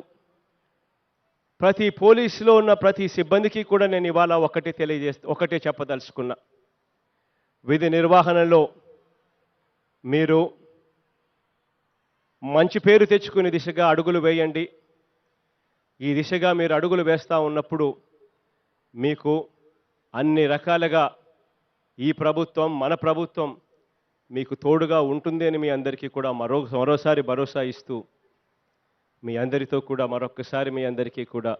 ప్రతి పోలీసులో ఉన్న ప్రతి సిబ్బందికి కూడా నేను ఇవాళ ఒకటే చెప్పదలుచుకున్నా. విధి నిర్వహణలో మీరు మంచి పేరు తెచ్చుకునే దిశగా అడుగులు వేయండి. ఈ దిశగా మీరు అడుగులు వేస్తూ ఉన్నప్పుడు మీకు అన్ని రకాలుగా ఈ ప్రభుత్వం, మన ప్రభుత్వం మీకు తోడుగా ఉంటుంది అని మీ అందరికీ కూడా మరోసారి భరోసా ఇస్తూ మీ అందరితో కూడా మరొక్కసారి మీ అందరికీ కూడా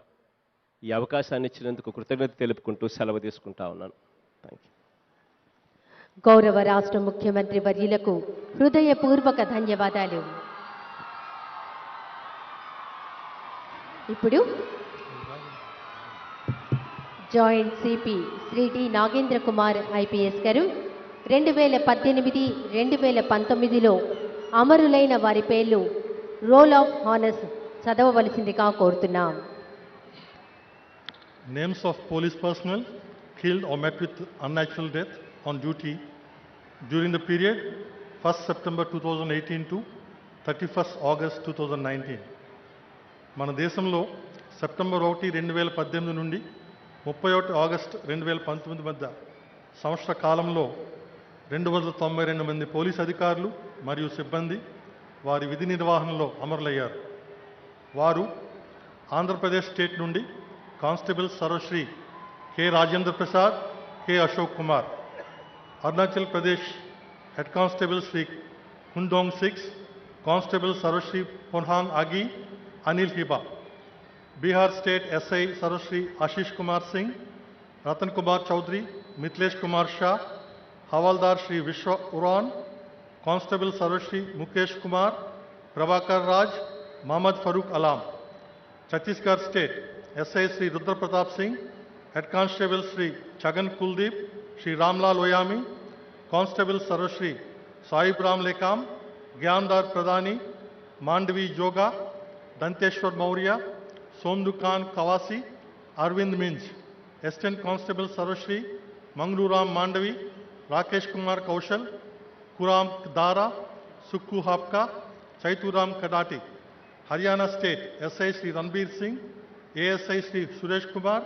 ఈ అవకాశాన్ని ఇచ్చినందుకు కృతజ్ఞత తెలుపుకుంటూ సెలవు తీసుకుంటా ఉన్నాను. Thank you. గౌరవ రాష్ట్ర ముఖ్యమంత్రి వర్యులకు హృదయపూర్వక ధన్యవాదాలు. ఇప్పుడు joint CP Shri T Nagendra Kumar IPS గారు 2018-2019లో అమరులైన వారి పేర్లు రోల్ ఆఫ్ హానర్స్ చదవవలసిందిగా కోరుతున్నాం. Names of police personnel killed or met with unnatural death on duty during the period 1st September 2018 to 31st August 2019. మన దేశంలో సెప్టెంబర్ 1, 2018 నుండి 31 ఆగస్టు 2019 మధ్య సంవత్సర కాలంలో 292 మంది పోలీస్ అధికారులు మరియు సిబ్బంది వారి విధి నిర్వహణలో అమరులయ్యారు. వారు ఆంధ్రప్రదేశ్ స్టేట్ నుండి constable Sarvashri K Rajendra Prasad, K Ashok Kumar, Arunachal Pradesh head constable Shri Hundong 6, constable Sarvashri Ponhang Agi Anil Hiba, Bihar state SI Sarvashri Ashish Kumar Singh, Ratan Kumar Chaudhary, Mithilesh Kumar Shah, havildar Shri Vishwa Uraon, constable Sarvashri Mukesh Kumar, Prabhakar Raj, Mohammad Farooq Alam. Chhattisgarh state SI Shri Rudra Pratap Singh, head constable Shri Chhagan Kuldeep, Shri Ramlal Oyami, constable Sarvashri Saib Ram Lekam, Gyandar Pradhani, Mandavi Joga, Danteshwar Maurya, Somdukhan Kawasi, Arvind Minj, assistant constable Sarvashri Mangluram Mandavi, Rakesh Kumar Kaushal, Kuram Dara, Sukku Hapka, Chaituram Kadati. Haryana state SI Shri Ranbir Singh, ASI Shri Suresh Kumar,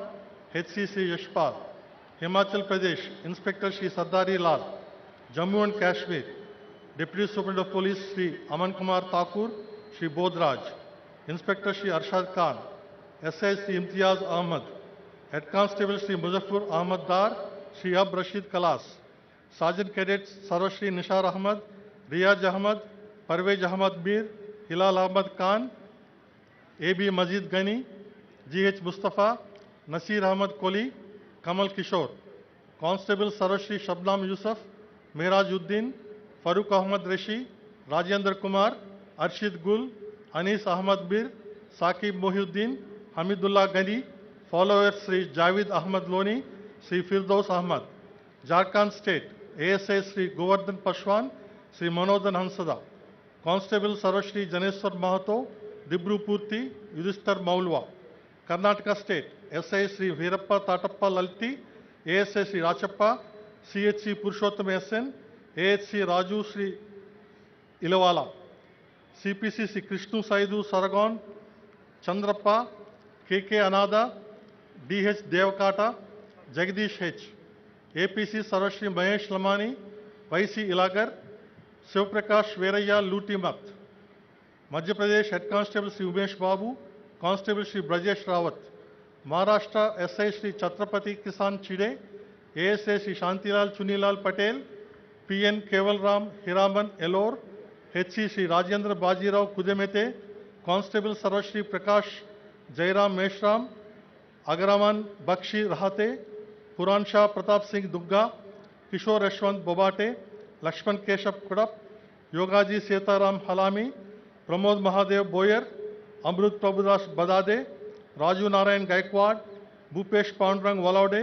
HC Shri Yashpal. Himachal Pradesh inspector Shri Sardari Lal. Jammu and Kashmir deputy superintendent of police Shri Aman Kumar Thakur, Shri Bodhraj. Inspector Shri Arshad Khan, SI Shri Imtiaz Ahmed, head constable Shri Muzaffar Ahmed Dar, Shri Ab Rashid Kalas. Sergeant cadets Sarvashri Nisar Ahmed, Riyaz Ahmed, Parvez Ahmed Mir, Hilal Ahmed Khan, AB Majeed Ghani, GH Mustafa, Naseer Ahmed Koli, Kamal Kishore. Constable Sarvashri Shabnam Yousuf, Merajuddin, Farooq Ahmed Rishi, Rajendra Kumar, Arshid Gul, Anees Ahmed Mir, Saqib Mohiuddin, Hamidullah Ghani. Followers Shri Javeed Ahmed Lone, Shri Firdous Ahmed. Jharkhand state ASI Shri Govardhan Paswan, Shri Manodan Hansda. Constable Sarvashri జనేశ్వర్ Mahato, Dibru Purty, Yudhishthir Moulva. Karnataka state SI Shri Veerappa Tatappa Lalti, ASI Shri Rachappa, CHC Purushottama SN, AHC Raju Shri Ilavala. CPC Shri Krishnu Saidu Saragon, Chandrappa, KK Anatha, DH Devakata, Jagadish H. APC Sarvashri Mahesh Lamani, YC Ilagar, Shivaprakash Veerayya Lootimath. Madhya Pradesh head constable Shri Umesh Babu, constable Shri Brajesh Rawat. Maharashtra SI Shri Chhatrapati Kisan Chide, ASI Shri Shantilal Chunilal Patel, PN Kevalram Hiraman Elor, HC Shri Rajendra Bajirao కుదెమెతే. Constable Sarvashri Prakash Jayaram మేష్రామ్, అగరమాన్ Bakshi రహాతే, Puran Shah Pratap Singh Durga, Kishore Yashwant బొబాటే, Laxman Keshav కుడప్, యోగాజీ Sitaram హలామి, Pramod Mahadev Boer, Amrit Prabhudas బదాదే, రాజు నారాయణ్ గైక్వాడ్, భూపేష్ పాండురంగ్ వలౌడే,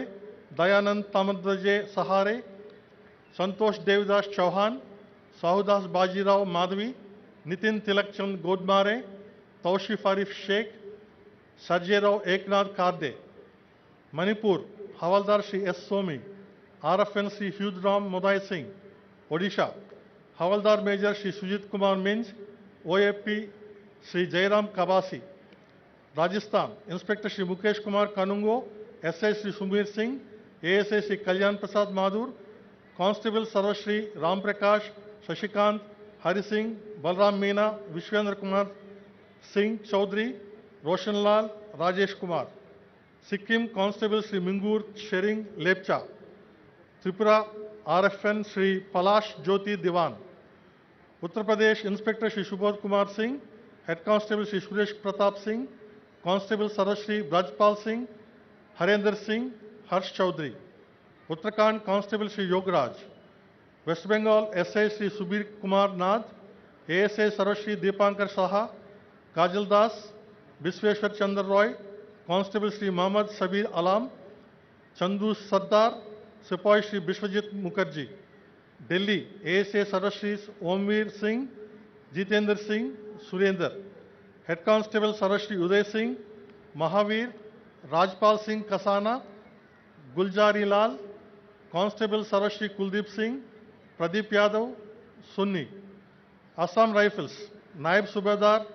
దయానంద్ तामद्रजे सहारे, संतोष देवदास चौहान, साहुदास बाजीराव माधवी, नितिन तिलकचंद गोदमारे, तौशीफ आरिफ शेख, सर्जेराव एकनाथ कार्दे. मणिपुर हवलदार Shri S Somi, RFN Shri ह्यूदराम मोदाय सिंह. ओडिशा हवलदार major Shri Sujit Kumar Minj, OAP Shri Jayram Kabasi. Rajasthan inspector Shri Mukesh Kumar Kanungo, SI Shri Sumir Singh, ASI Shri Kalyan Prasad Madhur. Constable Sarvashri Ram Prakash, Shashikant, Hari Singh, Balram Meena, Vishvendra Kumar Singh Chaudhary, Roshan Lal, Rajesh Kumar. Sikkim constable Shri Mingur Tshering Lepcha. Tripura RFN Shri Palash Jyoti Diwan. Uttar Pradesh inspector Shri Subodh Kumar Singh, head constable Shri Suresh Pratap Singh, constable Sarvashri Brajpal Singh, Harendra Singh, हर्ष Chaudhary. Uttarakhand constable Shri Yograj. West Bengal SI Shri Subir Kumar Nath, ASI Sarvashri Dipankar Saha, Kajal Das, Bishweshwar Chandra Roy, constable Shri Mohammad Sabir Alam, Chandu Sardar, सिपाही Shri Biswajit Mukherjee. Delhi ASI Sarvashri Omvir Singh, Jitendra Singh, Surendra. Head constable Sarvashri Uday Singh, Mahavir, Rajpal Singh Kasana, Gulzari Lal. Constable Sarvashri Kuldeep Singh, Pradeep Yadav, Sunni. Assam Rifles, Naib Subedar,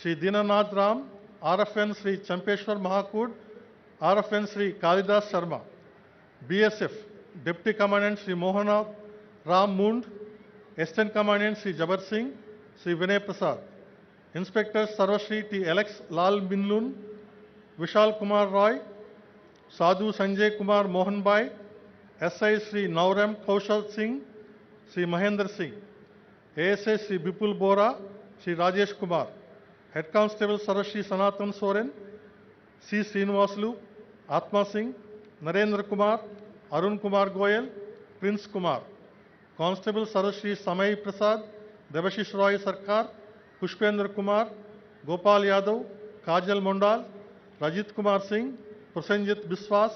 Shri Dinanath Ram, RFN Shri Champeshwar Mahakud, RFN Shri Kalidas Sharma. BSF, Deputy Commandant Shri Mohana Ram Mund, Assistant Commandant Shri Jabar Singh, Shri Vinay Prasad. Inspector Sarvashri T. Alex Lal Binlun, Vishal Kumar Roy, Sadhu Sanjay Kumar Mohan Bhai, SI Shri Nauram Kaushal Singh, Shri Mahendra Singh. ASA Shri Bipul Bora, Shri Rajesh Kumar. Head Constable Sarvashri Sanatan Soren, C. Srinivasulu, Atma Singh, Narendra Kumar, Arun Kumar Goyal, Prince Kumar. Constable Sarvashri Samay Prasad, Devashish Roy Sarkar, Pushpendra Kumar, Gopal Yadav, Kajal Mondal, Rajit Kumar Singh, Prasenjit Biswas,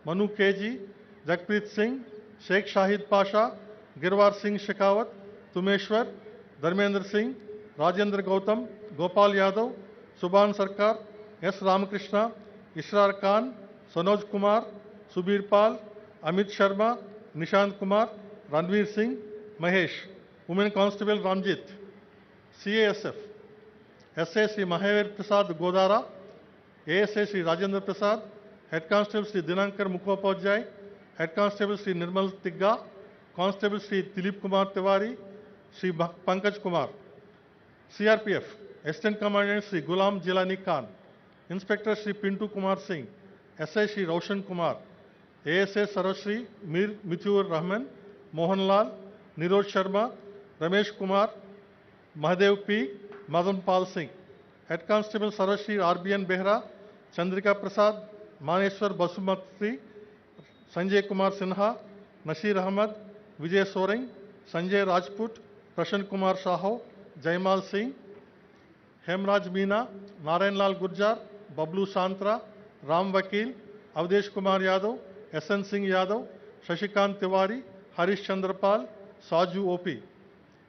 Manu KG, Jagpreet Singh, Sheikh Shahid Pasha, Girwar Singh Shekhawat, Tumeshwar, Dharmendra Singh, Rajendra Gautam, Gopal Yadav, Subhan Sarkar, S. Ramakrishna, Ishrar Khan, Sanoj Kumar, Subir Pal, Amit Sharma, Nishant Kumar, Ranveer Singh, Mahesh. Women Constable Ramjit. CASF, SA Sri Mahaveer Prasad Godara, ASA Sri Rajendra Prasad, Head Constable Sri Dinankar Mukhopadhyay, Head Constable Sri Nirmal Tigga, Constable Sri Dilip Kumar Tiwari, Sri Pankaj Kumar. CRPF, Assistant Commandant Sri Gulam Jilani Khan, Inspector Sri Pintu Kumar Singh, SI Sri Roshan Kumar, ASA Sarvashri Mir Mithur Rahman, Mohan Lal, Niroj Sharma, Ramesh Kumar, Mahadev P. Madan Pal Singh. Head Constable Sarvashri RBN Behra, Chandrika Prasad, Maneshwar Basumatri, Sanjay Kumar Sinha, Nasir Ahmad, Vijay Soreng, Sanjay Rajput, Prashan Kumar Saho, Jaimal Singh, Hemraj Meena, Narayan Lal Gurjar, Bablu Santra, Ram Vakil, Avdesh Kumar Yadav, SN Singh Yadav, Shashikant Tiwari, Harish Chandrapal, Saju OP.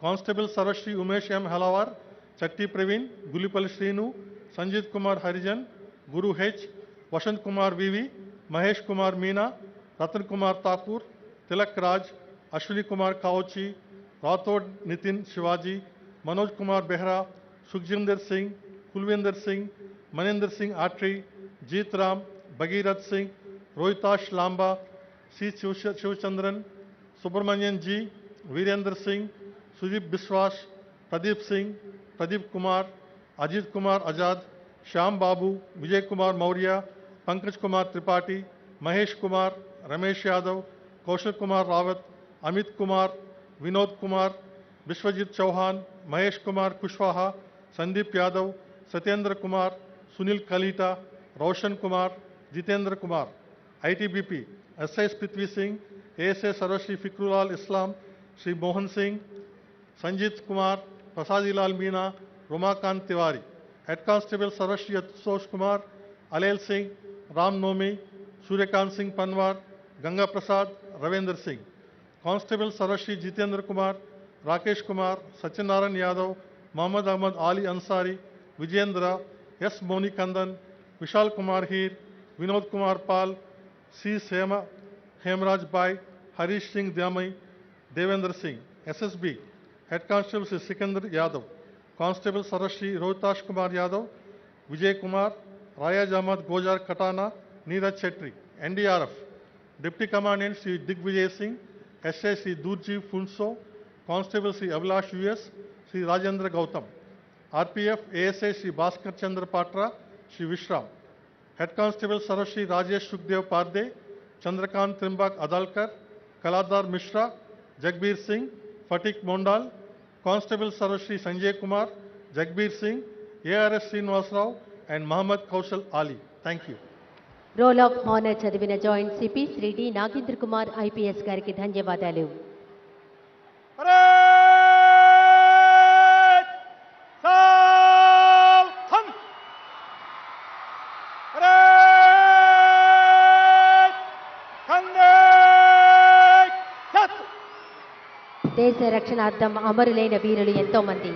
Constable Sarvashri Umesh M. Halawar, Chatti Praveen, Gulipal Srinu, Sanjit Kumar Harijan, Guru H, Vashant Kumar VV, Mahesh Kumar Meena, Ratan Kumar Thakur, Tilak Raj, Ashwini Kumar Kauchi, Rathod Nitin Shivaji, Manoj Kumar Behra, Sukhjinder Singh, Kulvinder Singh, Maninder Singh Atri, Jeet Ram, Bhagirath Singh, Rohitash Lamba, C. Shivchandran, Subramanian G, Virendra Singh, Sujip Biswas, Pradeep Singh, Pradeep Kumar, Ajit Kumar Azad, Shyam Babu, Vijay Kumar Maurya, Pankaj Kumar Tripathi, Mahesh Kumar, Ramesh Yadav, Kaushal Kumar Rawat, Amit Kumar, Vinod Kumar, Vishwajit Chauhan, Mahesh Kumar Kushwaha, Sandeep Yadav, Satyendra Kumar, Sunil Kalita, Roshan Kumar, Jitendra Kumar. ITBP, SI Prithvi Singh, ASA Sarvashri Fikrulal Islam, Sri Mohan Singh, Sanjit Kumar, Prasadi Lal Meena, Romakant Tiwari. Head Constable Sarvashri Atosh Kumar, Alel Singh, Ram Nomi, Suryakant Singh Panwar, Ganga Prasad, Ravendra Singh. Constable Sarvashri Jitendra Kumar, Rakesh Kumar, Satyanarayan Yadav, Muhammad Ahmad Ali Ansari, Vijendra, S. Moni Kandan, Vishal Kumar Heer, Vinod Kumar Pal, C. Sema, Hemraj Bai, Harish Singh Dyamai, Devendra Singh. SSB, Head Constable Sri Sikandar Yadav, Constable Sarvashri Rohitash Kumar Yadav, Vijay Kumar, Rayaj Ahmad Gojar Katana, Neeraj Chetri. NDRF, Deputy Commandant Sri Digvijay Singh, SI Sri Durji Funso, Constable Sri Abhilash US, Sri Rajendra Gautam. RPF, ASI Sri Bhaskar Chandra Patra, Sri Vishram. Head Constable Sarvashri Rajesh Sukhdev Parde, Chandrakant Trimbak Adalkar, Kaladar Mishra, Jagbir Singh, Fatik Mondal, Constable Sarvashri Sanjay Kumar, Jagbir Singh, ARS Srinivas Rao, and Muhammad Kaushal Ali. Thank you. Roll of honour చదివిన joint CP Shri D Nagendra Kumar IPS గారికి ధన్యవాదాలు. దేశ రక్షణార్థం అమరులైన వీరులు ఎంతో మంది.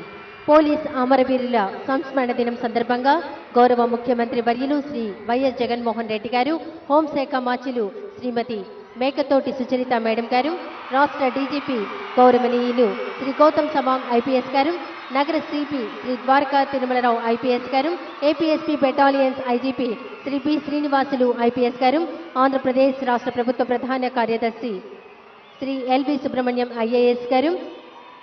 Police అమరవీరుల సంస్మరణ దినం సందర్భంగా గౌరవ ముఖ్యమంత్రి వర్యులు శ్రీ వైఎస్ జగన్మోహన్ రెడ్డి గారు, హోంశాఖ మాచిలు శ్రీమతి మేకతోటి సుచరిత మేడం గారు, రాష్ట్ర డీజీపీ గౌరవనీయులు శ్రీ గౌతమ్ సవాంగ్ ఐపీఎస్ గారు, నగర సిపి శ్రీ ద్వారకా తిరుమలరావు ఐపీఎస్ గారు, APSP battalions IGP Shri P Srinivasulu IPS గారు, ఆంధ్రప్రదేశ్ రాష్ట్ర ప్రభుత్వ ప్రధాన కార్యదర్శి శ్రీ ఎల్వి సుబ్రహ్మణ్యం ఐఏఎస్ గారు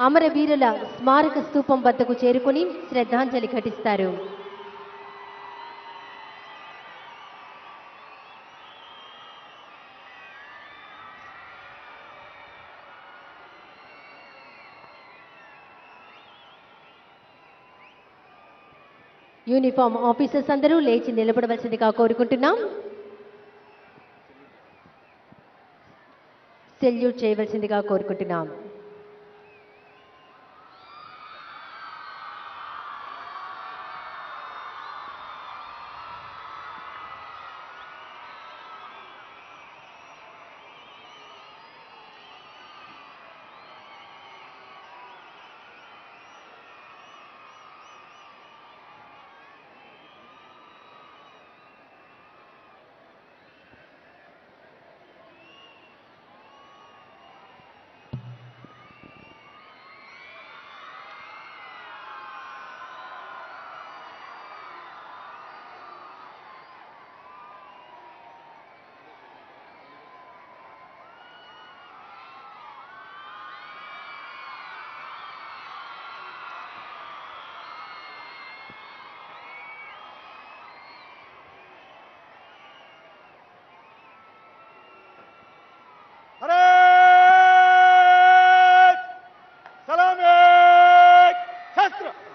అమరవీరుల స్మారక స్తూపం వద్దకు చేరుకుని శ్రద్ధాంజలి ఘటిస్తారు. యూనిఫామ్ ఆఫీసర్స్ అందరూ లేచి నిలబడవలసిందిగా కోరుకుంటున్నాం. సెల్యూట్ చేయవలసిందిగా కోరుకుంటున్నాం.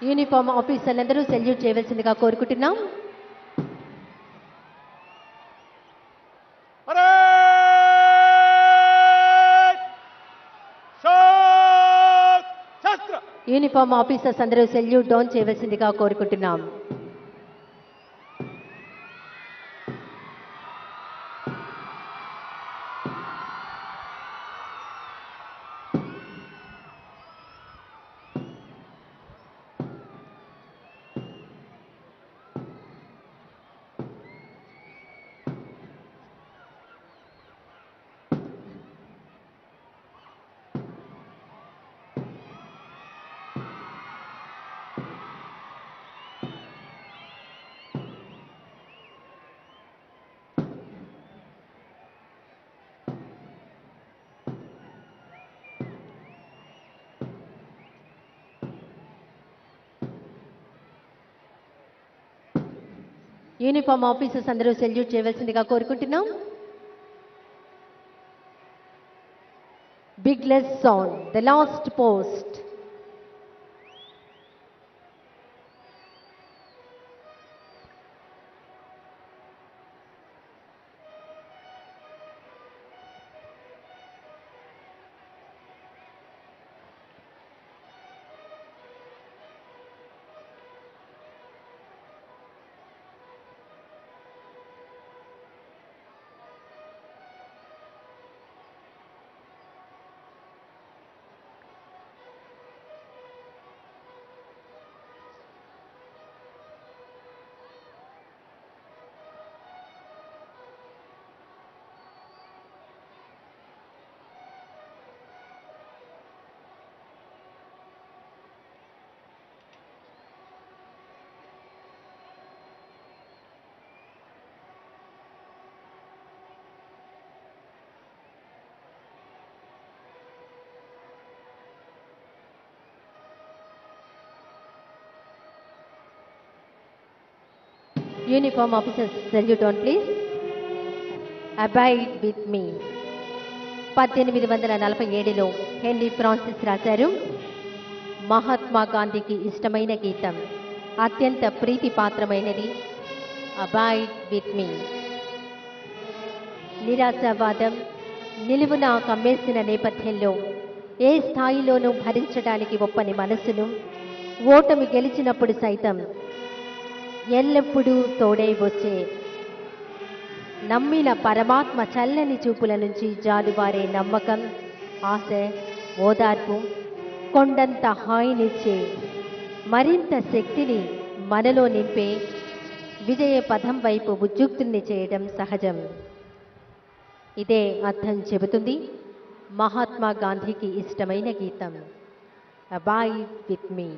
యూనిఫామ్ ఆఫీసర్లందరూ సెల్యూట్ చేయవలసిందిగా కోరుకుంటున్నాం. యూనిఫామ్ ఆఫీసర్స్ అందరూ సెల్యూట్ డౌన్ చేయవలసిందిగా కోరుకుంటున్నాం. యూనిఫామ్ ఆఫీసర్స్ అందరూ సెల్యూట్ చేయవలసిందిగా కోరుకుంటున్నాం. Bugles sound the last post. Uniform officers, salute on please. Abide with me. 1847లో హెన్రీ ఫ్రాన్సిస్ రాశారు. మహాత్మా గాంధీకి ఇష్టమైన గీతం, అత్యంత ప్రీతిపాత్రమైనది అబాయిడ్ విత్ మీ. నిరాశావాదం నిలువునా కమ్మేసిన నేపథ్యంలో ఏ స్థాయిలోనూ భరించడానికి ఒప్పని మనసును ఓటమి గెలిచినప్పుడు సైతం ఎల్లప్పుడూ తోడై వచ్చే నమ్మిన పరమాత్మ చల్లని చూపుల నుంచి జాలువారే నమ్మకం, ఆశ, ఓదార్పు, కొండంత హాయినిచ్చే మరింత శక్తిని మనలో నింపే విజయ పథం వైపు ఉద్యుక్తుల్ని చేయడం సహజం. ఇదే అర్థం చెబుతుంది మహాత్మా గాంధీకి ఇష్టమైన గీతం అబాయిడ్ విత్ మీ.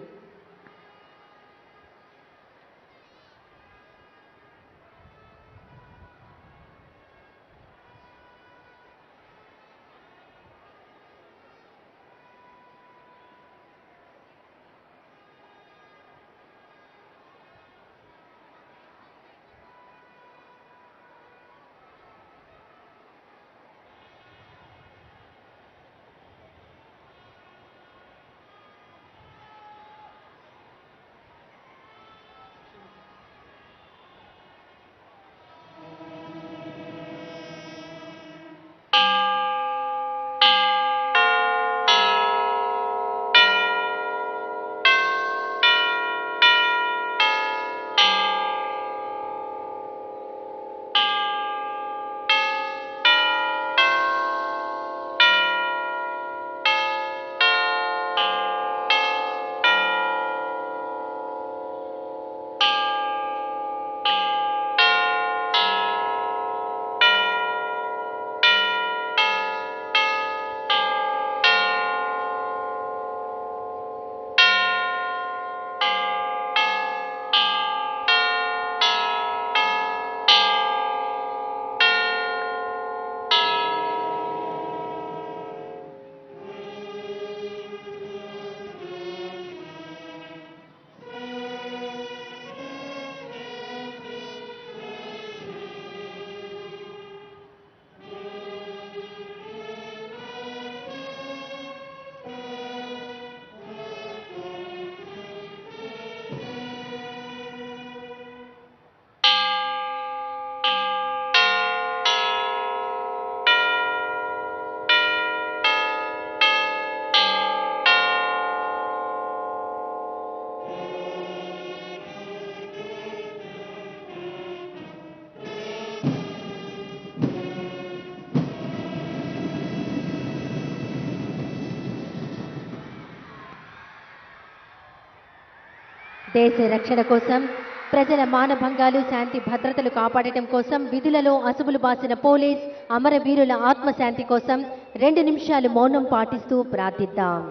దేశ రక్షణ కోసం, ప్రజల మానభంగాలు శాంతి భద్రతలు కాపాడటం కోసం విధులలో అసువులు బాసిన పోలీస్ అమరవీరుల ఆత్మశాంతి కోసం 2 నిమిషాలు మౌనం పాటిస్తూ ప్రార్థిద్దాం.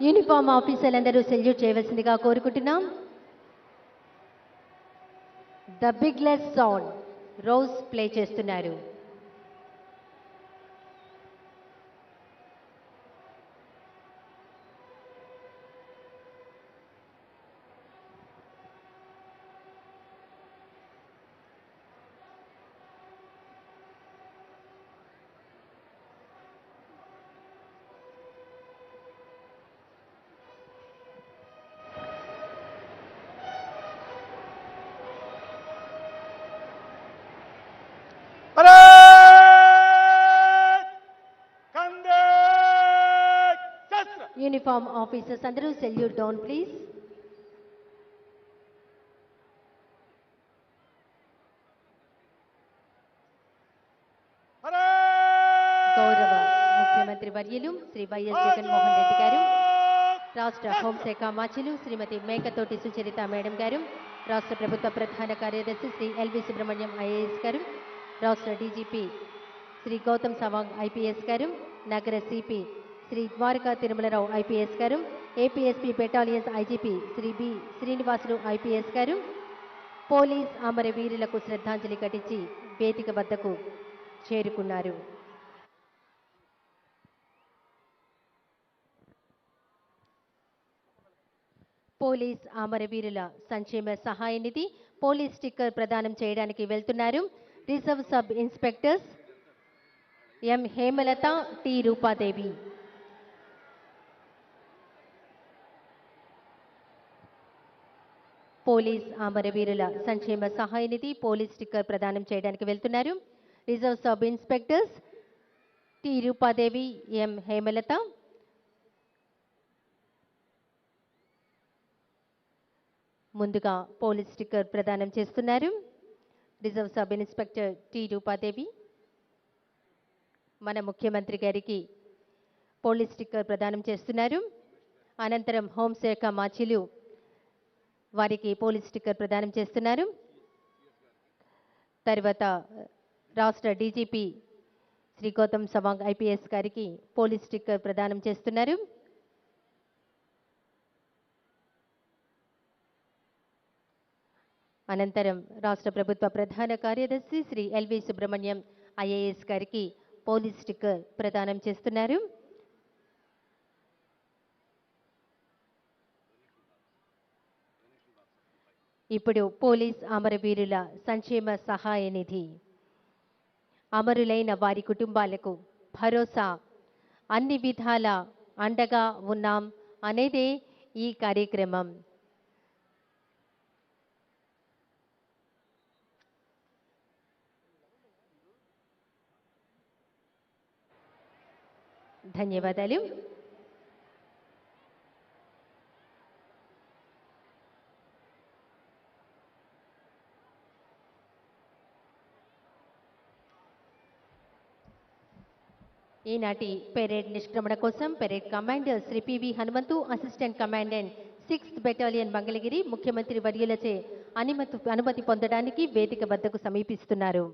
యూనిఫామ్ ఆఫీసర్లందరూ సెల్యూట్ చేయవలసిందిగా కోరుకుంటున్నాం. ద బిగ్లెస్ సౌండ్ రోజ్ ప్లే చేస్తున్నారు. యూనిఫామ్ ఆఫీసర్స్ అందరూ సెల్యూట్ డౌన్ ప్లీజ్. గౌరవ ముఖ్యమంత్రి వర్యులు శ్రీ వైఎస్ జగన్మోహన్ రెడ్డి గారు, రాష్ట్ర హోంశాఖ మాచిలు శ్రీమతి మేకతోటి సుచరిత మేడం గారు, రాష్ట్ర ప్రభుత్వ ప్రధాన కార్యదర్శి శ్రీ ఎల్వి సుబ్రహ్మణ్యం ఐఏఎస్ గారు, రాష్ట్ర డీజీపీ శ్రీ గౌతమ్ సవాంగ్ ఐపీఎస్ గారు, నగర సిపి శ్రీ ద్వారకా తిరుమలరావు ఐపీఎస్ గారు, APSP battalions IGP Shri B Srinivasulu IPS గారు పోలీస్ అమరవీరులకు శ్రద్ధాంజలి ఘటించి వేదిక వద్దకు చేరుకున్నారు. పోలీస్ అమరవీరుల సంక్షేమ సహాయ నిధి పోలీస్ స్టిక్కర్ ప్రదానం చేయడానికి వెళ్తున్నారు reserve sub inspectors M Hemalatha, T Rupadevi. Police అమరవీరుల సంక్షేమ సహాయ నిధి పోలీస్ స్టిక్కర్ ప్రదానం చేయడానికి వెళ్తున్నారు reserve sub inspectors T Rupadevi, M Hemalatha. ముందుగా పోలీస్ స్టిక్కర్ ప్రదానం చేస్తున్నారు reserve sub inspector T Rupadevi. మన ముఖ్యమంత్రి గారికి పోలీస్ స్టిక్కర్ ప్రదానం చేస్తున్నారు. అనంతరం హోంశాఖ మాచిలు వారికి పోలీస్ స్టిక్కర్ ప్రదానం చేస్తున్నారు. తర్వాత రాష్ట్ర డీజీపీ శ్రీ గౌతమ్ సవాంగ్ ఐపీఎస్ గారికి పోలీస్ స్టిక్కర్ ప్రదానం చేస్తున్నారు. అనంతరం రాష్ట్ర ప్రభుత్వ ప్రధాన కార్యదర్శి శ్రీ ఎల్వి సుబ్రహ్మణ్యం ఐఏఎస్ గారికి పోలీస్ స్టిక్కర్ ప్రదానం చేస్తున్నారు. ఇప్పుడు పోలీస్ అమరవీరుల సంక్షేమ సహాయ నిధి అమరులైన వారి కుటుంబాలకు భరోసా, అన్ని విధాల అండగా ఉన్నాం అనేదే ఈ కార్యక్రమం. ధన్యవాదాలు. ఈనాటి పెరేడ్ నిష్క్రమణ కోసం parade commander Shri PV Hanumanthu, assistant commandant 6th battalion Mangalagiri ముఖ్యమంత్రి వర్యులచే అనుమతి పొందడానికి వేదిక వద్దకు సమీపిస్తున్నారు.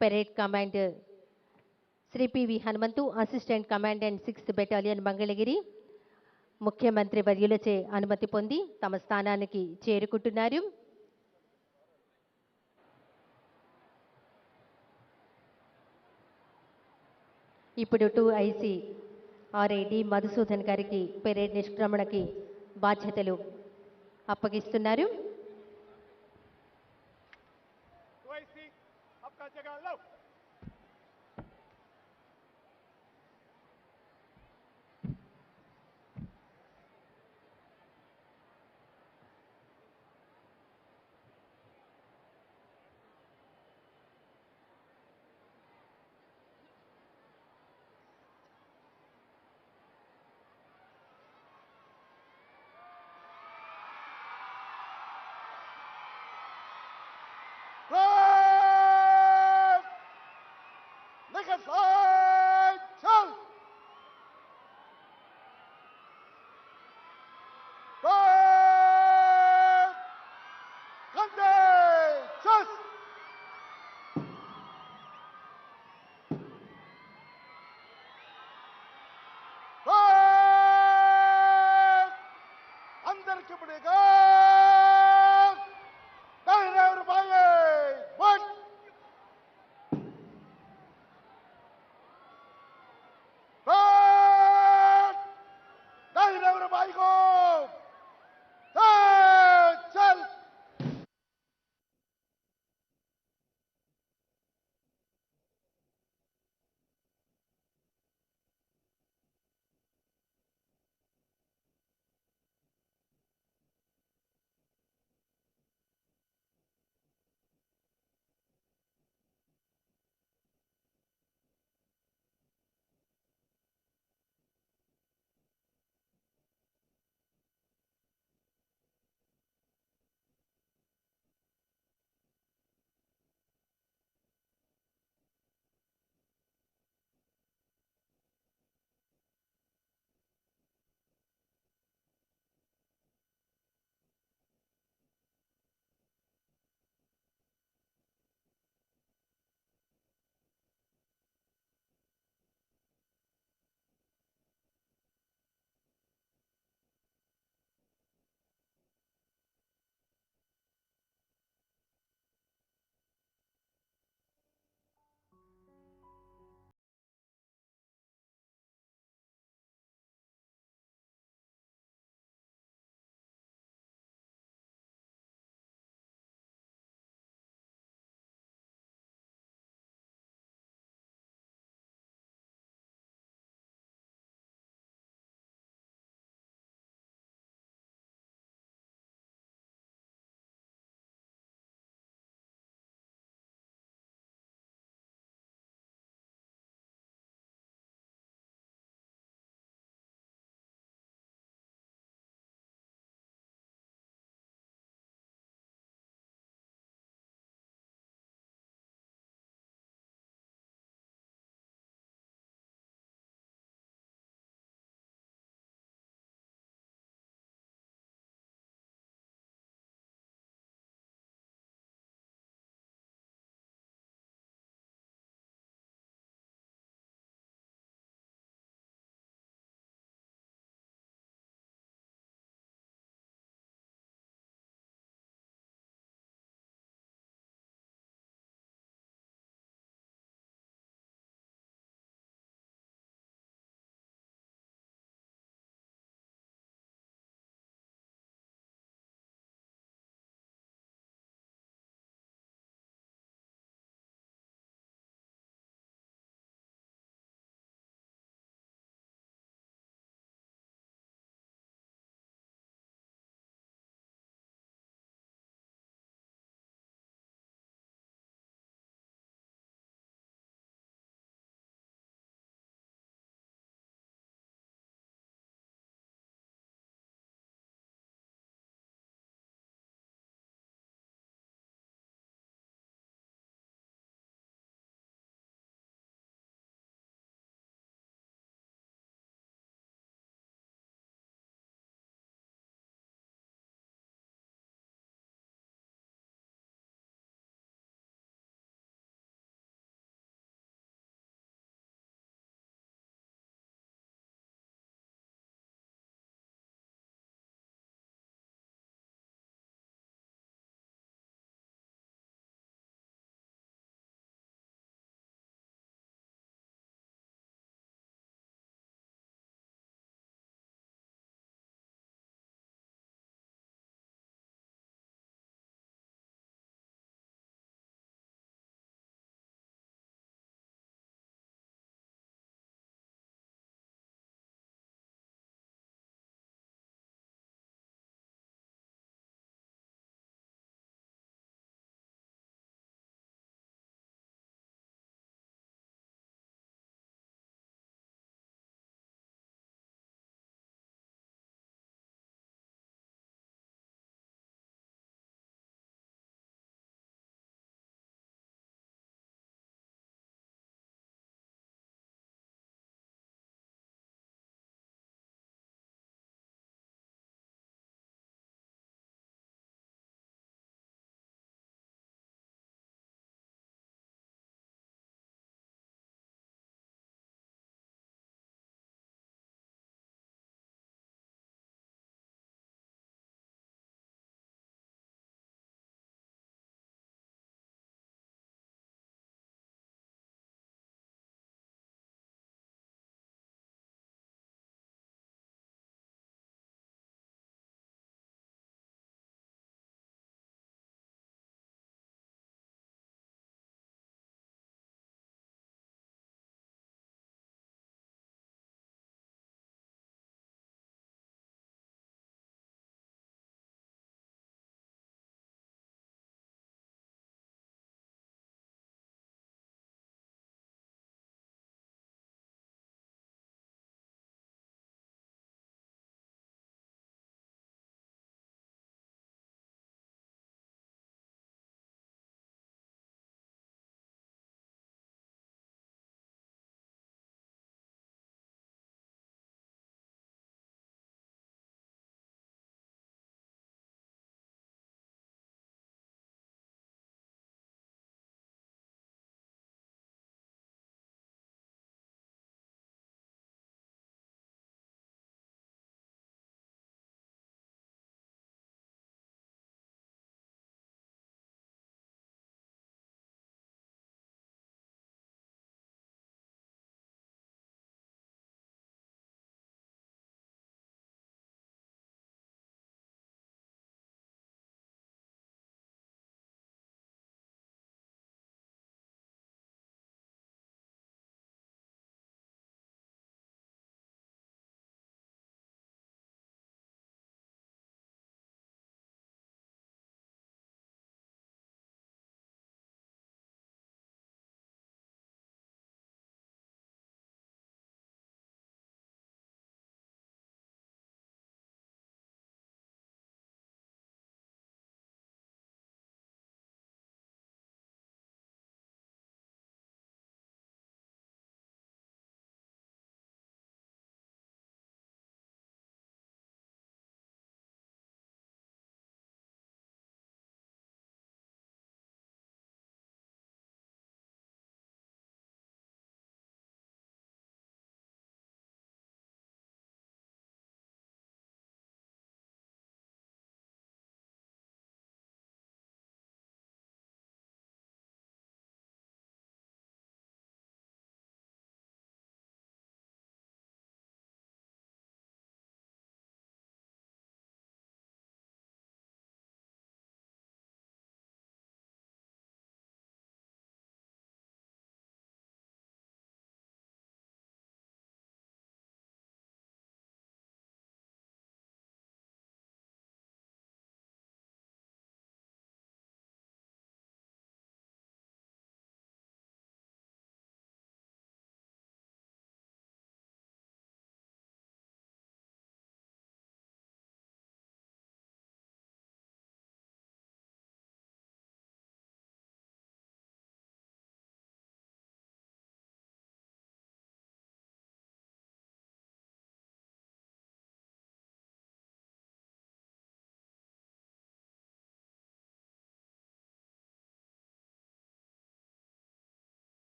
Parade commander Shri PV Hanumanthu, assistant commandant 6th battalion Mangalagiri ముఖ్యమంత్రి వర్యులచే అనుమతి పొంది తమ స్థానానికి చేరుకుంటున్నారు. ఇప్పుడు 2IC RAD మధుసూదన్ గారికి పెరేడ్ నిష్క్రమణకి బాధ్యతలు అప్పగిస్తున్నారు. आपका जगह लो.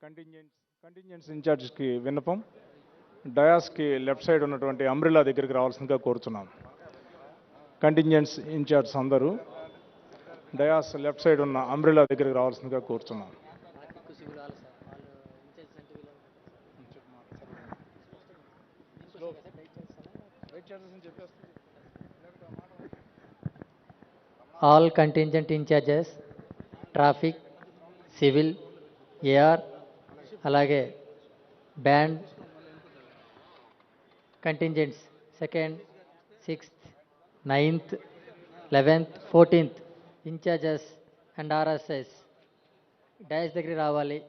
కంటింజెన్స్ ఇన్ఛార్జ్కి విన్నపం. డయాస్కి లెఫ్ట్ సైడ్ ఉన్నటువంటి అంబ్రిల్లా దగ్గరికి రావాల్సిందిగా కోరుతున్నాం. కంటింజెన్స్ ఇన్ఛార్జ్ అందరూ డయాస్ లెఫ్ట్ సైడ్ ఉన్న అంబ్రిల్లా దగ్గరికి రావాల్సిందిగా కోరుతున్నాం. All contingent in charges, traffic, civil, AR, అలాగే band contingents 2nd, 6th, 9th, 11th, 14th in-charges and RSS dais దగ్గర రావాలి.